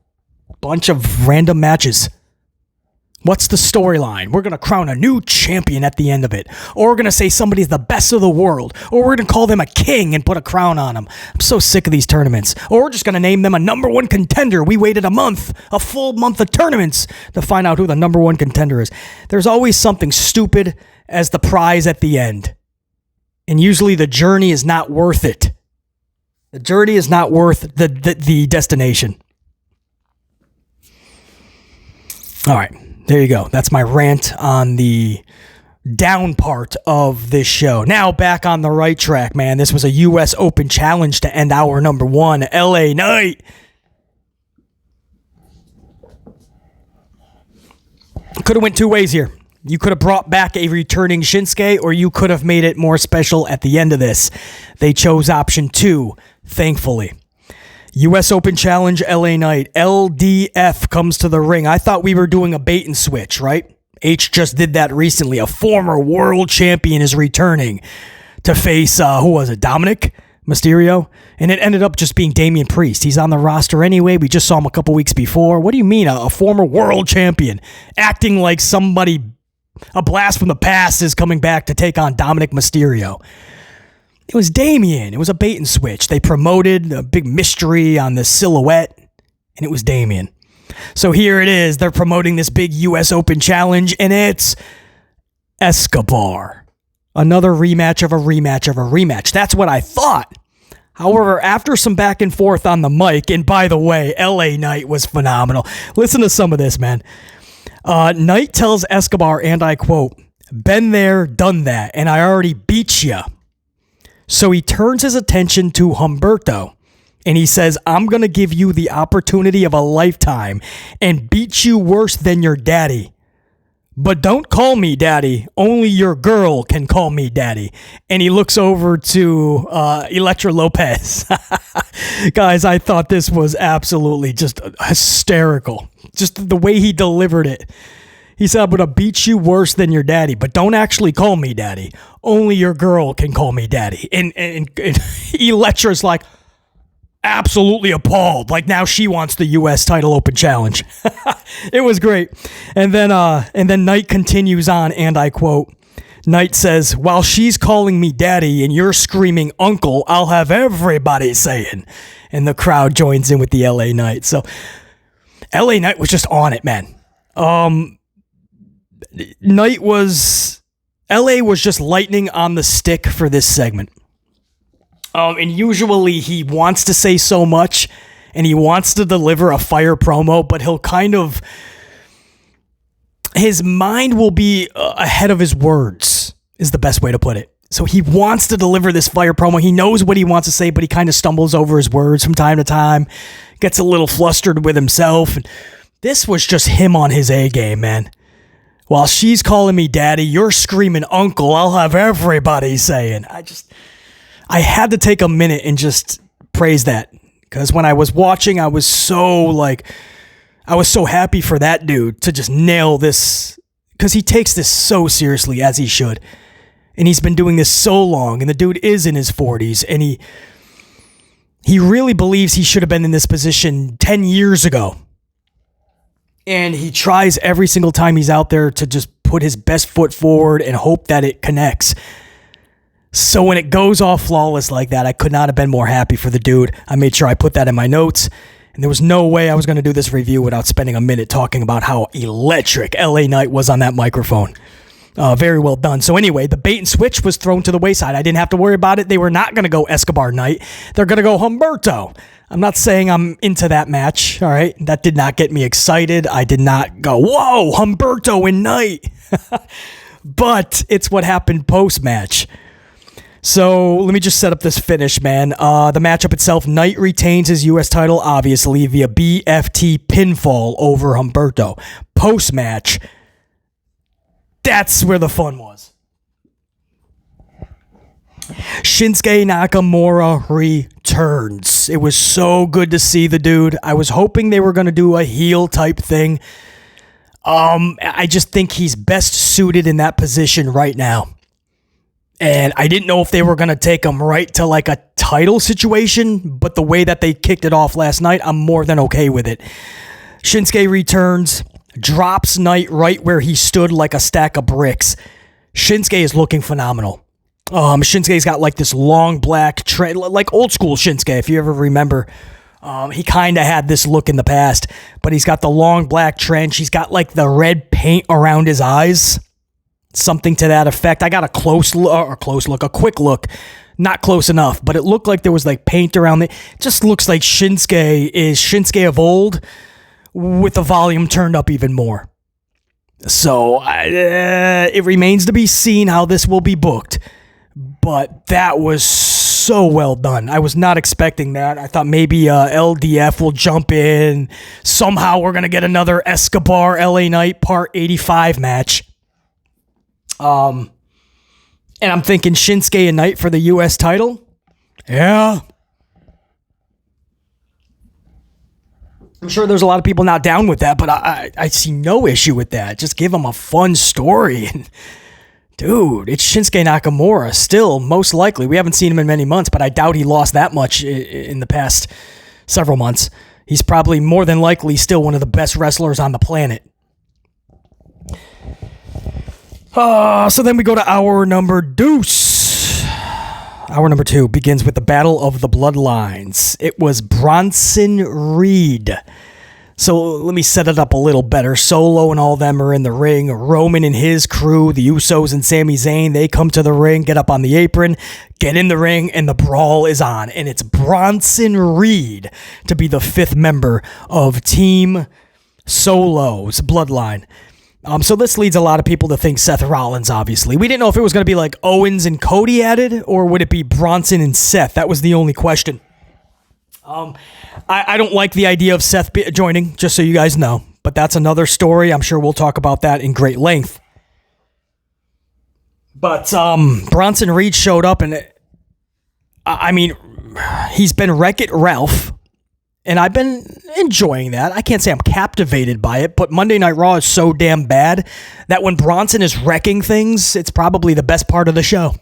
bunch of random matches. What's the storyline? We're going to crown a new champion at the end of it. Or we're going to say somebody's the best of the world. Or we're going to call them a king and put a crown on them. I'm so sick of these tournaments. Or we're just going to name them a number one contender. We waited a full month of tournaments to find out who the number one contender is. There's always something stupid as the prize at the end. And usually the journey is not worth it. The journey is not worth the destination. All right, there you go. That's my rant on the down part of this show. Now back on the right track, man. This was a U.S. Open Challenge to end hour number 1. LA Knight. Could have went two ways here. You could have brought back a returning Shinsuke, or you could have made it more special at the end of this. They chose option 2, thankfully. U.S. Open Challenge, LA Knight. LDF comes to the ring. I thought we were doing a bait and switch, right? H just did that recently. A former world champion is returning to face, who was it, Dominic Mysterio? And it ended up just being Damian Priest. He's on the roster anyway. We just saw him a couple weeks before. What do you mean, a former world champion? Acting like somebody... A blast from the past is coming back to take on Dominic Mysterio. It was Damian. It was a bait and switch. They promoted a big mystery on the silhouette, and it was Damian. So here it is. They're promoting this big U.S. Open Challenge, and it's Escobar. Another rematch of a rematch of a rematch. That's what I thought. However, after some back and forth on the mic, and by the way, LA Knight was phenomenal. Listen to some of this, man. Knight tells Escobar, and I quote, "Been there, done that, and I already beat ya." So he turns his attention to Humberto, and he says, "I'm going to give you the opportunity of a lifetime and beat you worse than your daddy. But don't call me daddy. Only your girl can call me daddy." And he looks over to Elektra Lopez. Guys, I thought this was absolutely just hysterical. Just the way he delivered it. He said, "I'm going to beat you worse than your daddy, but don't actually call me daddy. Only your girl can call me daddy." And Elektra's like absolutely appalled. Like now she wants the U.S. title open challenge. It was great. And then Knight continues on, and I quote, Knight says, "While she's calling me daddy and you're screaming uncle, I'll have everybody saying." And the crowd joins in with the LA Knight. So LA Knight was just on it, man. LA was just lightning on the stick for this segment. And usually he wants to say so much and he wants to deliver a fire promo, but he'll kind of, his mind will be ahead of his words is the best way to put it. So he wants to deliver this fire promo. He knows what he wants to say, but he kind of stumbles over his words from time to time, gets a little flustered with himself. And this was just him on his A game, man. "While she's calling me daddy, you're screaming uncle, I'll have everybody saying." I had to take a minute and just praise that. Because when I was watching, I was so happy for that dude to just nail this. Because he takes this so seriously, as he should. And he's been doing this so long. And the dude is in his 40s. And he really believes he should have been in this position 10 years ago. And he tries every single time he's out there to just put his best foot forward and hope that it connects. So when it goes off flawless like that, I could not have been more happy for the dude. I made sure I put that in my notes. And there was no way I was going to do this review without spending a minute talking about how electric LA Knight was on that microphone. Very well done. So anyway, the bait and switch was thrown to the wayside. I didn't have to worry about it. They were not going to go Escobar Knight. They're going to go Humberto. I'm not saying I'm into that match, all right? That did not get me excited. I did not go, whoa, Humberto and Knight. But it's what happened post-match. So let me just set up this finish, man. The matchup itself, Knight retains his U.S. title, obviously, via BFT pinfall over Humberto. Post-match, that's where the fun was. Shinsuke Nakamura returns. It was so good to see the dude. I was hoping they were going to do a heel type thing. I just think he's best suited in that position right now. And I didn't know if they were going to take him right to like a title situation, but the way that they kicked it off last night, I'm more than okay with it. Shinsuke returns, drops Knight right where he stood like a stack of bricks. Shinsuke is looking phenomenal. Shinsuke's got like this long black trend, like old school Shinsuke, if you ever remember. He kind of had this look in the past, but he's got the long black trench. He's got like the red paint around his eyes. Something to that effect. I got a quick look. Not close enough, but it looked like there was like paint around it. Just looks like Shinsuke is Shinsuke of old with the volume turned up even more. So it remains to be seen how this will be booked. But that was so well done. I was not expecting that. I thought maybe LDF will jump in. Somehow we're going to get another Escobar LA Knight Part 85 match. And I'm thinking Shinsuke and Knight for the U.S. title. Yeah. I'm sure there's a lot of people not down with that, but I see no issue with that. Just give them a fun story. And dude, it's Shinsuke Nakamura still, most likely. We haven't seen him in many months, but I doubt he lost that much in the past several months. He's probably more than likely still one of the best wrestlers on the planet. So then we go to hour number deuce. Hour number 2 begins with the Battle of the Bloodlines. It was Bronson Reed. So let me set it up a little better. Solo and all them are in the ring. Roman and his crew, the Usos and Sami Zayn, they come to the ring, get up on the apron, get in the ring, and the brawl is on. And it's Bronson Reed to be the 5th member of Team Solo's Bloodline. So this leads a lot of people to think Seth Rollins, obviously. We didn't know if it was going to be like Owens and Cody added, or would it be Bronson and Seth? That was the only question. I don't like the idea of Seth joining, just so you guys know. But that's another story. I'm sure we'll talk about that in great length. But Bronson Reed showed up, and he's been Wreck-It Ralph. And I've been enjoying that. I can't say I'm captivated by it, but Monday Night Raw is so damn bad that when Bronson is wrecking things, it's probably the best part of the show.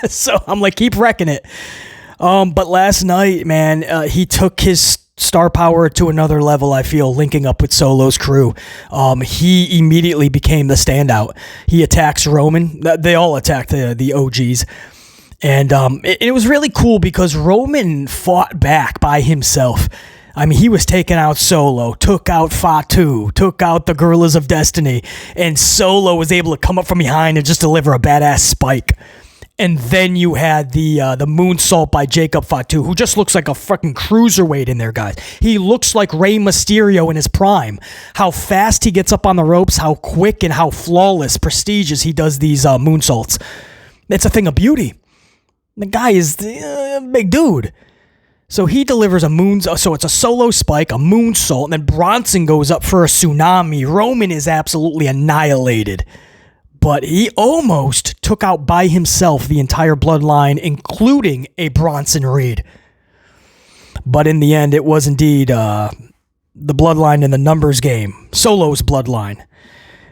So I'm like, keep wrecking it. But last night, man, he took his star power to another level, I feel, linking up with Solo's crew. He immediately became the standout. He attacks Roman. They all attacked the OGs. And it was really cool because Roman fought back by himself. I mean, he was taking out Solo, took out Fatu, took out the Gorillas of Destiny, and Solo was able to come up from behind and just deliver a badass spike. And then you had the moonsault by Jacob Fatu, who just looks like a fucking cruiserweight in there, guys. He looks like Rey Mysterio in his prime. How fast he gets up on the ropes, how quick and how flawless, prestigious he does these moonsaults. It's a thing of beauty. The guy is a big dude. So he delivers so it's a Solo spike, a moonsault, and then Bronson goes up for a tsunami. Roman is absolutely annihilated. But he almost took out by himself the entire Bloodline, including a Bronson Reed. But in the end, it was indeed the Bloodline in the numbers game, Solo's Bloodline,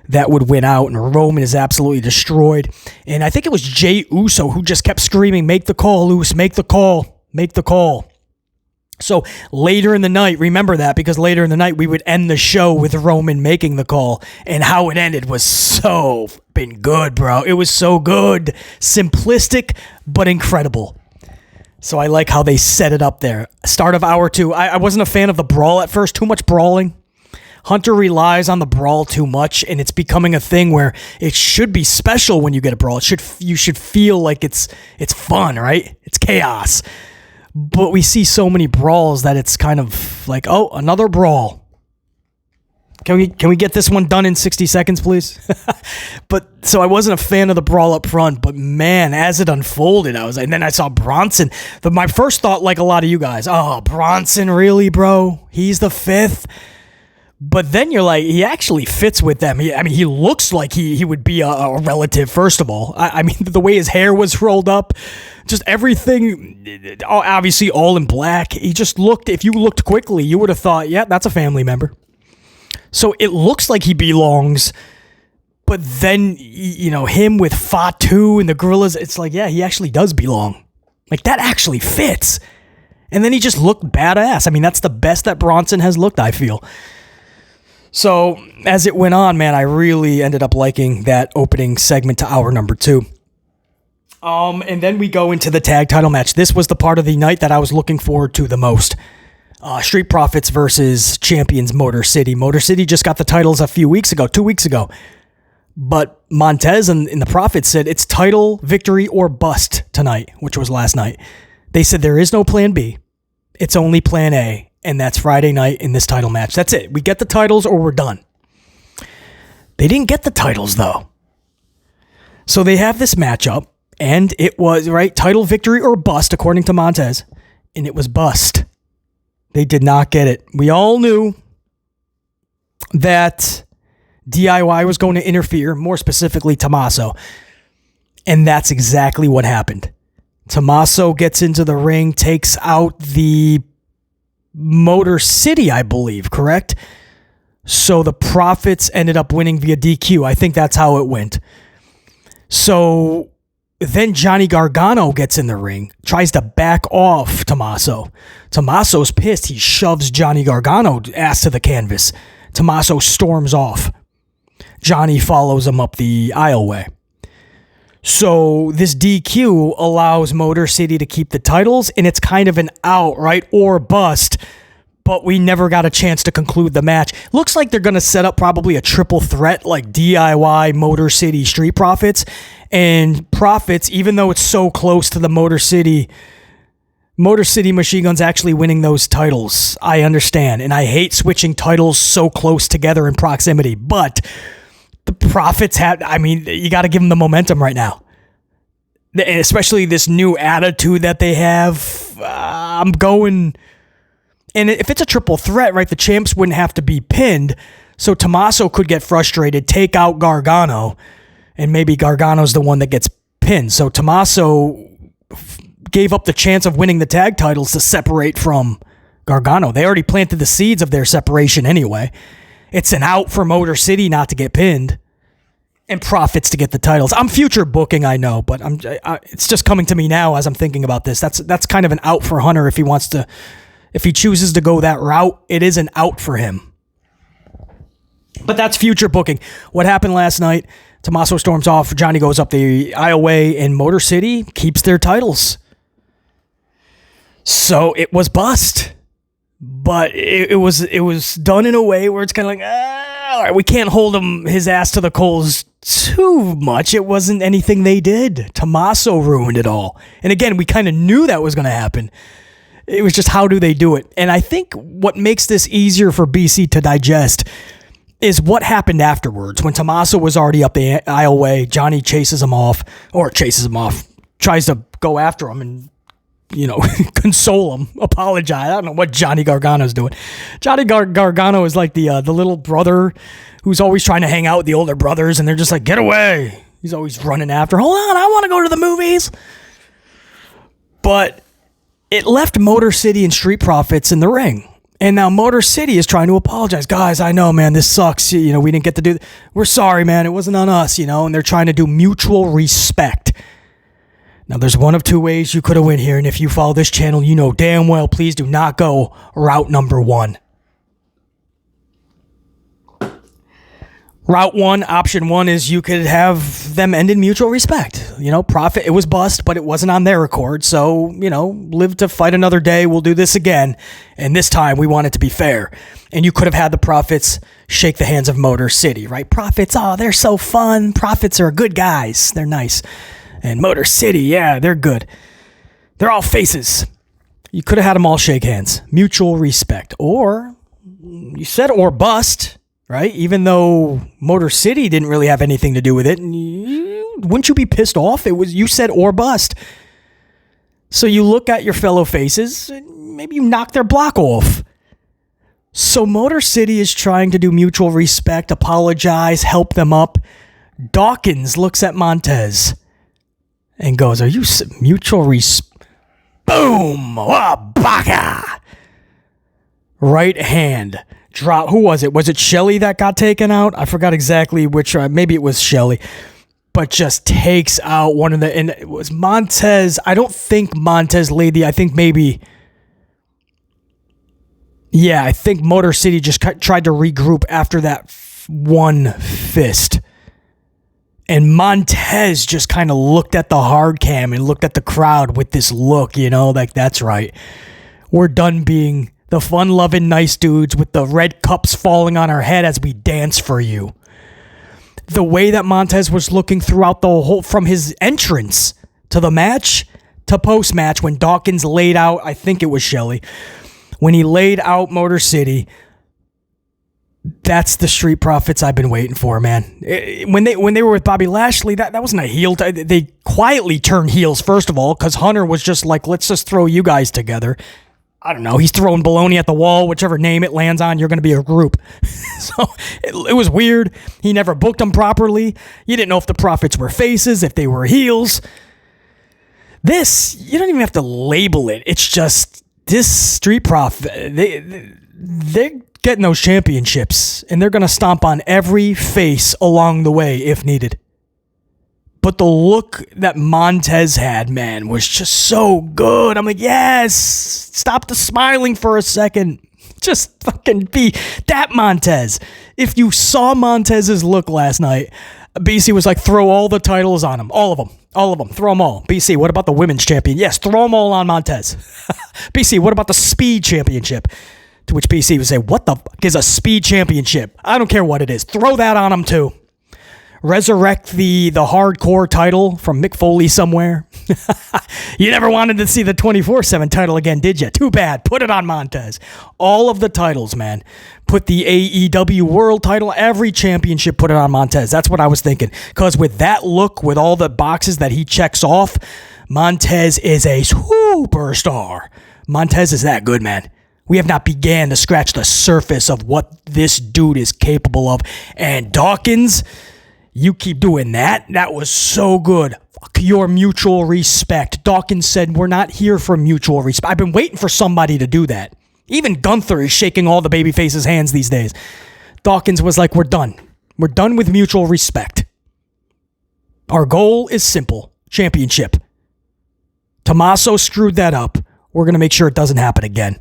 that would win out, and Roman is absolutely destroyed. And I think it was Jey Uso who just kept screaming, make the call, Luce, make the call, make the call. So later in the night, remember that, because later in the night we would end the show with Roman making the call, and how it ended was so been good, bro. It was so good. Simplistic, but incredible. So I like how they set it up there. Start of hour 2. I wasn't a fan of the brawl at first. Too much brawling. Hunter relies on the brawl too much, and it's becoming a thing where it should be special when you get a brawl. You should feel like it's fun, right? It's chaos. But we see so many brawls that it's kind of like, oh, another brawl. Can we get this one done in 60 seconds, please? But so I wasn't a fan of the brawl up front, but man, as it unfolded, I was like, and then I saw Bronson. My first thought, like a lot of you guys, oh, Bronson, really, bro? He's the 5th? But then you're like, he actually fits with them. He looks like he would be a relative, first of all. I mean, the way his hair was rolled up, just everything, obviously all in black. He just looked, if you looked quickly, you would have thought, yeah, that's a family member. So it looks like he belongs. But then, him with Fatu and the Gorillas, it's like, yeah, he actually does belong. Like, that actually fits. And then he just looked badass. I mean, that's the best that Bronson has looked, I feel. So, as it went on, man, I really ended up liking that opening segment to hour number 2. And then we go into the tag title match. This was the part of the night that I was looking forward to the most. Street Profits versus Champions Motor City. Motor City just got the titles 2 weeks ago. But Montez and the Profits said it's title, victory, or bust tonight, which was last night. They said there is no plan B. It's only plan A. And that's Friday night in this title match. That's it. We get the titles or we're done. They didn't get the titles, though. So they have this matchup, and it was, right, title, victory, or bust, according to Montez. And it was bust. They did not get it. We all knew that DIY was going to interfere, more specifically Tommaso. And that's exactly what happened. Tommaso gets into the ring, takes out the Motor City, I believe, correct? So the Profits ended up winning via DQ. I think that's how it went. So then Johnny Gargano gets in the ring, tries to back off Tommaso. Tommaso's pissed. He shoves Johnny Gargano ass to the canvas. Tommaso storms off. Johnny follows him up the aisleway. So this DQ allows Motor City to keep the titles, and it's kind of an out, right? Or bust, but we never got a chance to conclude the match. Looks like they're going to set up probably a triple threat like DIY, Motor City, Street Profits. And Profits, even though it's so close to the Motor City Machine Guns actually winning those titles. I understand, and I hate switching titles so close together in proximity, but the Profits you got to give them the momentum right now. Especially this new attitude that they have. I'm going... And if it's a triple threat, right, the champs wouldn't have to be pinned. So Tommaso could get frustrated, take out Gargano, and maybe Gargano's the one that gets pinned. So Tommaso gave up the chance of winning the tag titles to separate from Gargano. They already planted the seeds of their separation anyway. It's an out for Motor City not to get pinned and Profits to get the titles. I'm future booking, I know, but it's just coming to me now as I'm thinking about this. That's kind of an out for Hunter if he chooses to go that route. It is an out for him. But that's future booking. What happened last night? Tommaso storms off. Johnny goes up the aisleway, and Motor City keeps their titles. So it was bust. But it was done in a way where it's kind of like, all right, we can't hold his ass to the coals too much. It wasn't anything they did. Tommaso ruined it all. And again, we kind of knew that was going to happen. It was just, how do they do it? And I think what makes this easier for BC to digest is what happened afterwards. When Tommaso was already up the aisleway, Johnny chases him off, tries to go after him and, console him, apologize. I don't know what Johnny Gargano's doing. Johnny Gargano is like the little brother who's always trying to hang out with the older brothers, and they're just like, get away. He's always running after, hold on, I want to go to the movies. But it left Motor City and Street Profits in the ring. And now Motor City is trying to apologize. Guys, I know, man, this sucks. We didn't get to do We're sorry, man. It wasn't on us, and they're trying to do mutual respect. Now, there's one of two ways you could have went here, and if you follow this channel, you know damn well, please do not go route number one. Route one, option one, is you could have them end in mutual respect. Profit, it was bust, but it wasn't on their accord. So, live to fight another day. We'll do this again. And this time we want it to be fair. And you could have had the Profits shake the hands of Motor City, right? Profits, they're so fun. Profits are good guys. They're nice. And Motor City, yeah, they're good. They're all faces. You could have had them all shake hands. Mutual respect. Or, you said or bust. Right? Even though Motor City didn't really have anything to do with it, wouldn't you be pissed off? You said or bust. So you look at your fellow faces, and maybe you knock their block off. So Motor City is trying to do mutual respect, apologize, help them up. Dawkins looks at Montez and goes, "Are you mutual respect?" Boom! Baka! Right hand. Drop. Who was it? Was it Shelly that got taken out? I forgot exactly which. Maybe it was Shelly, but just takes out one of the. And it was Montez. I don't think Montez laid the. I think maybe. Yeah, I think Motor City just tried to regroup after that one fist, and Montez just kind of looked at the hard cam and looked at the crowd with this look. Like that's right. We're done being the fun-loving nice dudes with the red cups falling on our head as we dance for you. The way that Montez was looking throughout the whole, from his entrance to the match to post-match, when Dawkins laid out, I think it was Shelly, when he laid out Motor City, that's the Street Profits I've been waiting for, man. When they were with Bobby Lashley, that wasn't a heel. They quietly turned heels, first of all, because Hunter was just like, let's just throw you guys together. I don't know. He's throwing baloney at the wall. Whichever name it lands on, you're going to be a group. So it was weird. He never booked them properly. You didn't know if the Profits were faces, if they were heels. This, you don't even have to label it. It's just this Street Profit. They're getting those championships, and they're going to stomp on every face along the way if needed. But the look that Montez had, man, was just so good. I'm like, yes, stop the smiling for a second. Just fucking be that Montez. If you saw Montez's look last night, BC was like, throw all the titles on him. All of them. Throw them all. BC, what about the women's champion? Yes, throw them all on Montez. BC, what about the speed championship? To which BC would say, what the fuck is a speed championship? I don't care what it is. Throw that on him too. Resurrect the hardcore title from Mick Foley somewhere. You never wanted to see the 24/7 title again, did you? Too bad. Put it on Montez. All of the titles, man. Put the AEW World title, every championship, put it on Montez. That's what I was thinking. Because with that look, with all the boxes that he checks off, Montez is a superstar. Montez is that good, man. We have not began to scratch the surface of what this dude is capable of. And Dawkins, you keep doing that. That was so good. Fuck your mutual respect. Dawkins said, we're not here for mutual respect. I've been waiting for somebody to do that. Even Gunther is shaking all the babyfaces' hands these days. Dawkins was like, we're done. We're done with mutual respect. Our goal is simple. Championship. Tommaso screwed that up. We're going to make sure it doesn't happen again.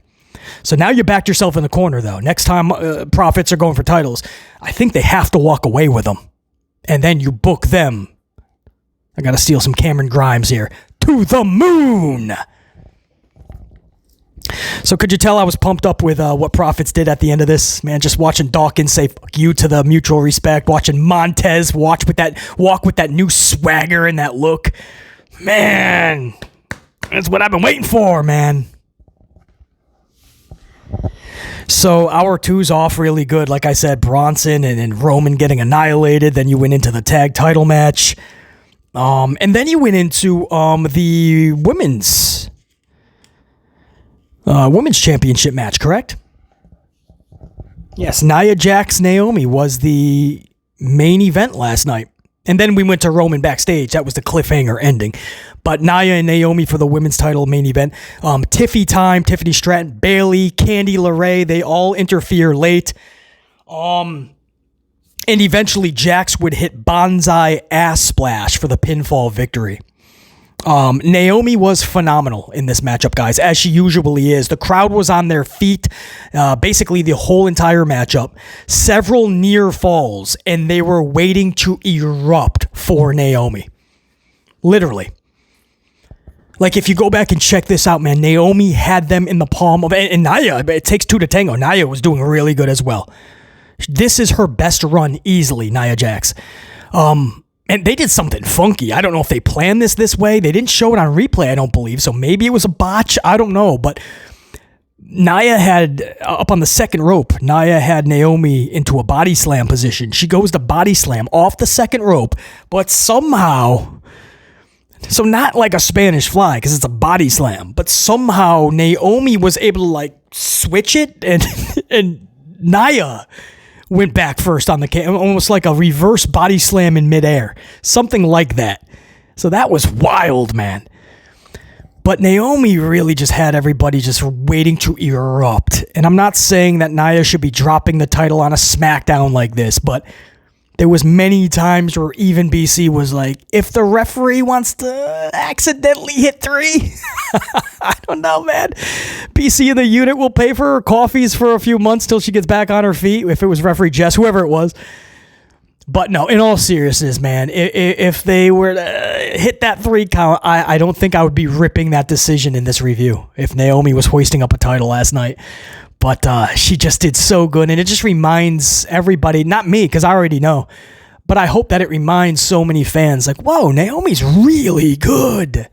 So now you backed yourself in the corner, though. Next time Profits are going for titles, I think they have to walk away with them. And then you book them. I got to steal some Cameron Grimes here. To the moon! So could you tell I was pumped up with what Profits did at the end of this? Man, just watching Dawkins say fuck you to the mutual respect. Watching Montez walk with that new swagger and that look. Man, that's what I've been waiting for, man. So hour two's off really good. Like I said, Bronson and Roman getting annihilated. Then you went into the tag title match. And then you went into the women's championship match, correct? Yes, Nia Jax Naomi was the main event last night. And then we went to Roman backstage. That was the cliffhanger ending. But Nia and Naomi for the women's title main event. Tiffany Stratton, Bayley, Candy LeRae, they all interfere late. And eventually Jax would hit Banzai ass splash for the pinfall victory. Naomi was phenomenal in this matchup, guys, as she usually is. The crowd was on their feet basically the whole entire matchup. Several near falls, and they were waiting to erupt for Naomi. Literally. Like, if you go back and check this out, man, Naomi had them in the palm of... And Nia, it takes two to tango. Nia was doing really good as well. This is her best run easily, Nia Jax. And they did something funky. I don't know if they planned this way. They didn't show it on replay, I don't believe. So maybe it was a botch. I don't know. But Nia had, up on the second rope, Nia had Naomi into a body slam position. She goes to body slam off the second rope. But somehow, so not like a Spanish fly because it's a body slam. But somehow Naomi was able to like switch it. And Nia went back first on the almost like a reverse body slam in midair. Something like that. So that was wild, man. But Naomi really just had everybody just waiting to erupt. And I'm not saying that Nia should be dropping the title on a SmackDown like this, but there was many times where even BC was like, if the referee wants to accidentally hit 3, I don't know, man. BC in the unit will pay for her coffees for a few months till she gets back on her feet, if it was referee Jess, whoever it was. But no, in all seriousness, man, if they were to hit that 3 count, I don't think I would be ripping that decision in this review if Naomi was hoisting up a title last night. But she just did so good, and it just reminds everybody, not me, because I already know, but I hope that it reminds so many fans, like, whoa, Naomi's really good.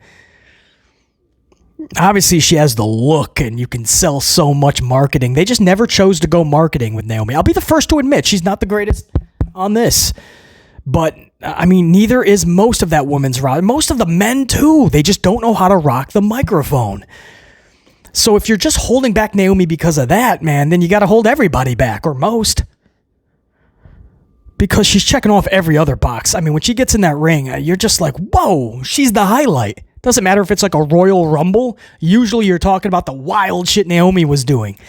Obviously, she has the look, and you can sell so much marketing. They just never chose to go marketing with Naomi. I'll be the first to admit she's not the greatest on this. But, I mean, neither is most of that women's roster. Most of the men, too. They just don't know how to rock the microphone. So if you're just holding back Naomi because of that, man, then you got to hold everybody back, or most. Because she's checking off every other box. I mean, when she gets in that ring, you're just like, whoa, she's the highlight. Doesn't matter if it's like a Royal Rumble. Usually you're talking about the wild shit Naomi was doing.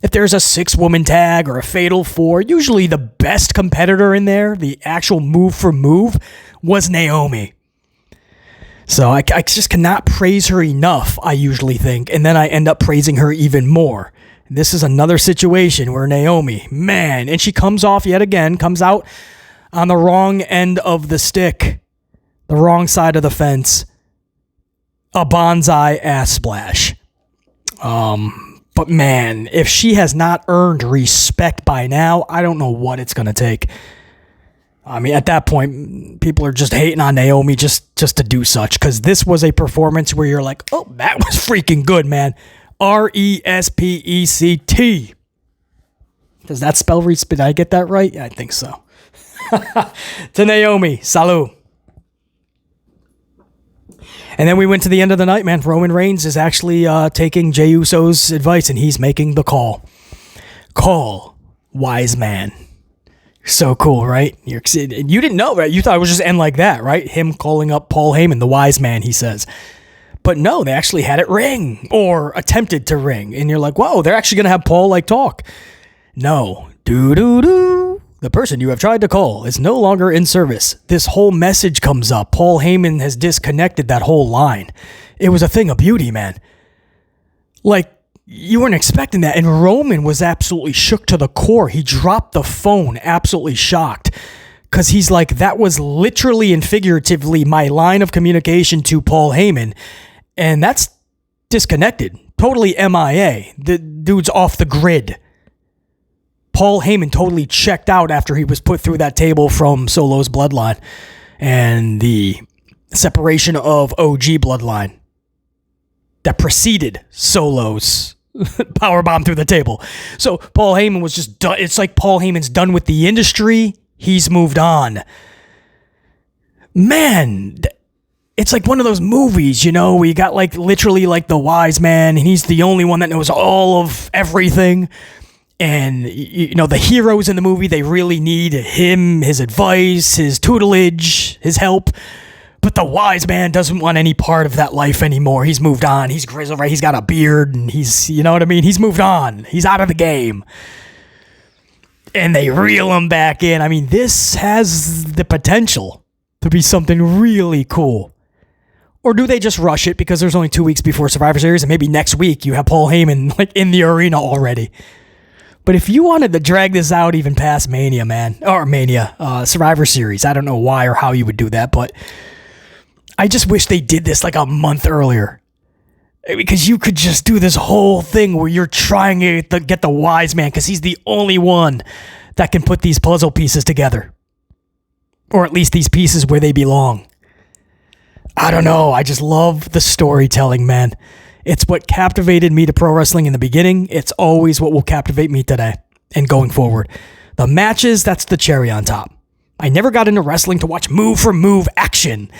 If there's a 6-woman tag or a Fatal 4, usually the best competitor in there, the actual move for move, was Naomi. So I just cannot praise her enough, I usually think, and then I end up praising her even more. This is another situation where Naomi, man, and she comes off yet again, comes out on the wrong end of the stick, the wrong side of the fence, a bonsai ass splash. But man, if she has not earned respect by now, I don't know what it's going to take. I mean, at that point, people are just hating on Naomi just to do such, because this was a performance where you're like, oh, that was freaking good, man. RESPECT. Does that spell respect? Did I get that right? Yeah, I think so. To Naomi, salut. And then we went to the end of the night, man. Roman Reigns is actually taking Jey Uso's advice, and he's making the call. Call, wise man. So cool, right? You didn't know, right? You thought it was just end like that, right? Him calling up Paul Heyman, the wise man, he says. But no, they actually had it ring, or attempted to ring. And you're like, whoa, they're actually going to have Paul like talk. No. Do-do-do. The person you have tried to call is no longer in service. This whole message comes up. Paul Heyman has disconnected that whole line. It was a thing of beauty, man. Like, you weren't expecting that. And Roman was absolutely shook to the core. He dropped the phone, absolutely shocked. Because he's like, that was literally and figuratively my line of communication to Paul Heyman. And that's disconnected. Totally MIA. The dude's off the grid. Paul Heyman totally checked out after he was put through that table from Solo's Bloodline. And the separation of OG Bloodline that preceded Solo's powerbomb through the table. So Paul Heyman was just done. It's like Paul Heyman's done with the industry. He's moved on. Man, it's like one of those movies, you know, where you got like literally like the wise man, and he's the only one that knows all of everything. And, you know, the heroes in the movie, they really need him, his advice, his tutelage, his help. But the wise man doesn't want any part of that life anymore. He's moved on. He's grizzled, right? He's got a beard, and he's, you know what I mean? He's moved on. He's out of the game. And they reel him back in. I mean, this has the potential to be something really cool. Or do they just rush it because there's only 2 weeks before Survivor Series and maybe next week you have Paul Heyman like in the arena already? But if you wanted to drag this out even past Mania, man, or Survivor Series, I don't know why or how you would do that, but I just wish they did this like a month earlier. Because you could just do this whole thing where you're trying to get the Wiseman because he's the only one that can put these puzzle pieces together. Or at least these pieces where they belong. I don't know. I just love the storytelling, man. It's what captivated me to pro wrestling in the beginning. It's always what will captivate me today and going forward. The matches, that's the cherry on top. I never got into wrestling to watch move for move action.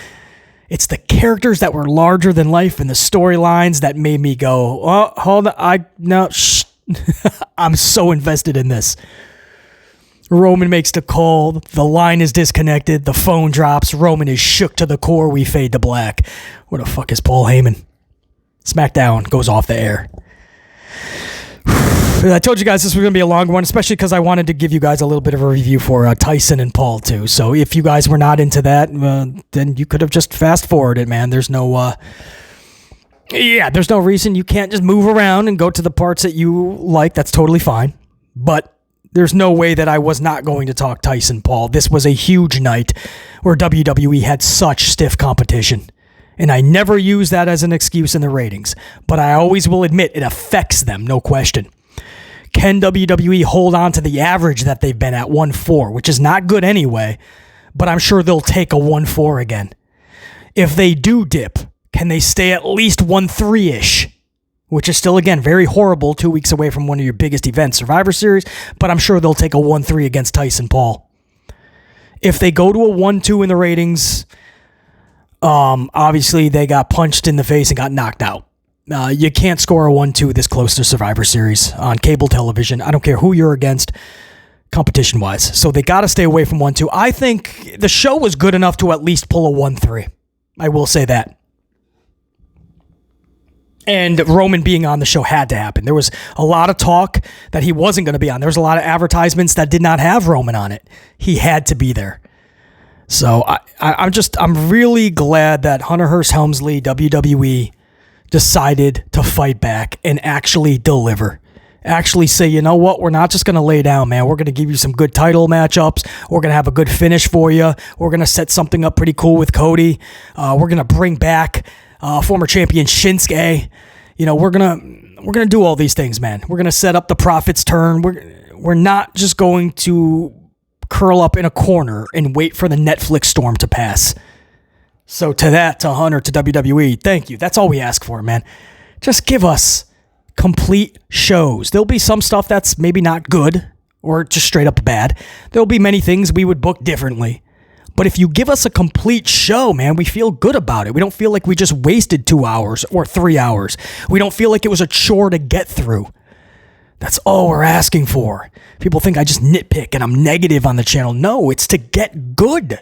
It's the characters that were larger than life and the storylines that made me go, oh, hold on, I'm so invested in this. Roman makes the call. The line is disconnected. The phone drops. Roman is shook to the core. We fade to black. Where the fuck is Paul Heyman? SmackDown goes off the air. I told you guys this was going to be a long one, especially because I wanted to give you guys a little bit of a review for Tyson and Paul, too. So if you guys were not into that, then you could have just fast-forwarded, man. There's no reason. You can't just move around and go to the parts that you like. That's totally fine. But there's no way that I was not going to talk Tyson Paul. This was a huge night where WWE had such stiff competition. And I never use that as an excuse in the ratings. But I always will admit it affects them, no question. Can WWE hold on to the average that they've been at 1-4, which is not good anyway, but I'm sure they'll take a 1-4 again. If they do dip, can they stay at least 1-3-ish? Which is still, again, very horrible 2 weeks away from one of your biggest events, Survivor Series, but I'm sure they'll take a 1-3 against Tyson Paul. If they go to a 1-2 in the ratings, obviously they got punched in the face and got knocked out. You can't score a 1-2 this close to Survivor Series on cable television. I don't care who you're against, competition-wise. So they got to stay away from 1-2. I think the show was good enough to at least pull a 1-3. I will say that. And Roman being on the show had to happen. There was a lot of talk that he wasn't going to be on. There was a lot of advertisements that did not have Roman on it. He had to be there. So I'm really glad that Hunter Hearst Helmsley, WWE, decided to fight back and actually deliver. Actually say, you know what? We're not just going to lay down, man. We're going to give you some good title matchups. We're going to have a good finish for you. We're going to set something up pretty cool with Cody. We're going to bring back former champion Shinsuke. You know, we're gonna do all these things, man. We're gonna set up the Prophet's turn. We're not just going to curl up in a corner and wait for the Netflix storm to pass. So to Hunter, to WWE, thank you. That's all we ask for, man. Just give us complete shows. There'll be some stuff that's maybe not good or just straight up bad. There'll be many things we would book differently. But if you give us a complete show, man, we feel good about it. We don't feel like we just wasted 2 hours or 3 hours. We don't feel like it was a chore to get through. That's all we're asking for. People think I just nitpick and I'm negative on the channel. No, it's to get good.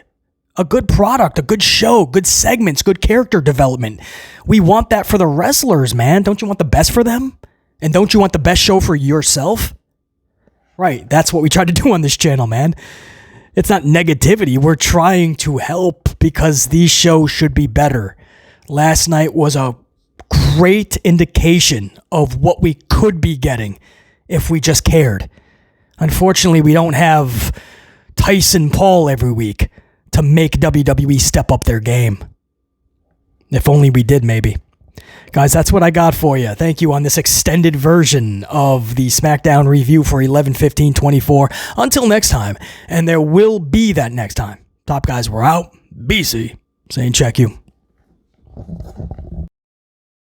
A good product, a good show, good segments, good character development. We want that for the wrestlers, man. Don't you want the best for them? And don't you want the best show for yourself? Right, that's what we try to do on this channel, man. It's not negativity. We're trying to help because these shows should be better. Last night was a great indication of what we could be getting if we just cared. Unfortunately, we don't have Tyson Paul every week to make WWE step up their game. If only we did, maybe. Guys, that's what I got for you. Thank you on this extended version of the SmackDown review for 11/15/24. Until next time, and there will be that next time. Top guys, we're out. BC saying check you.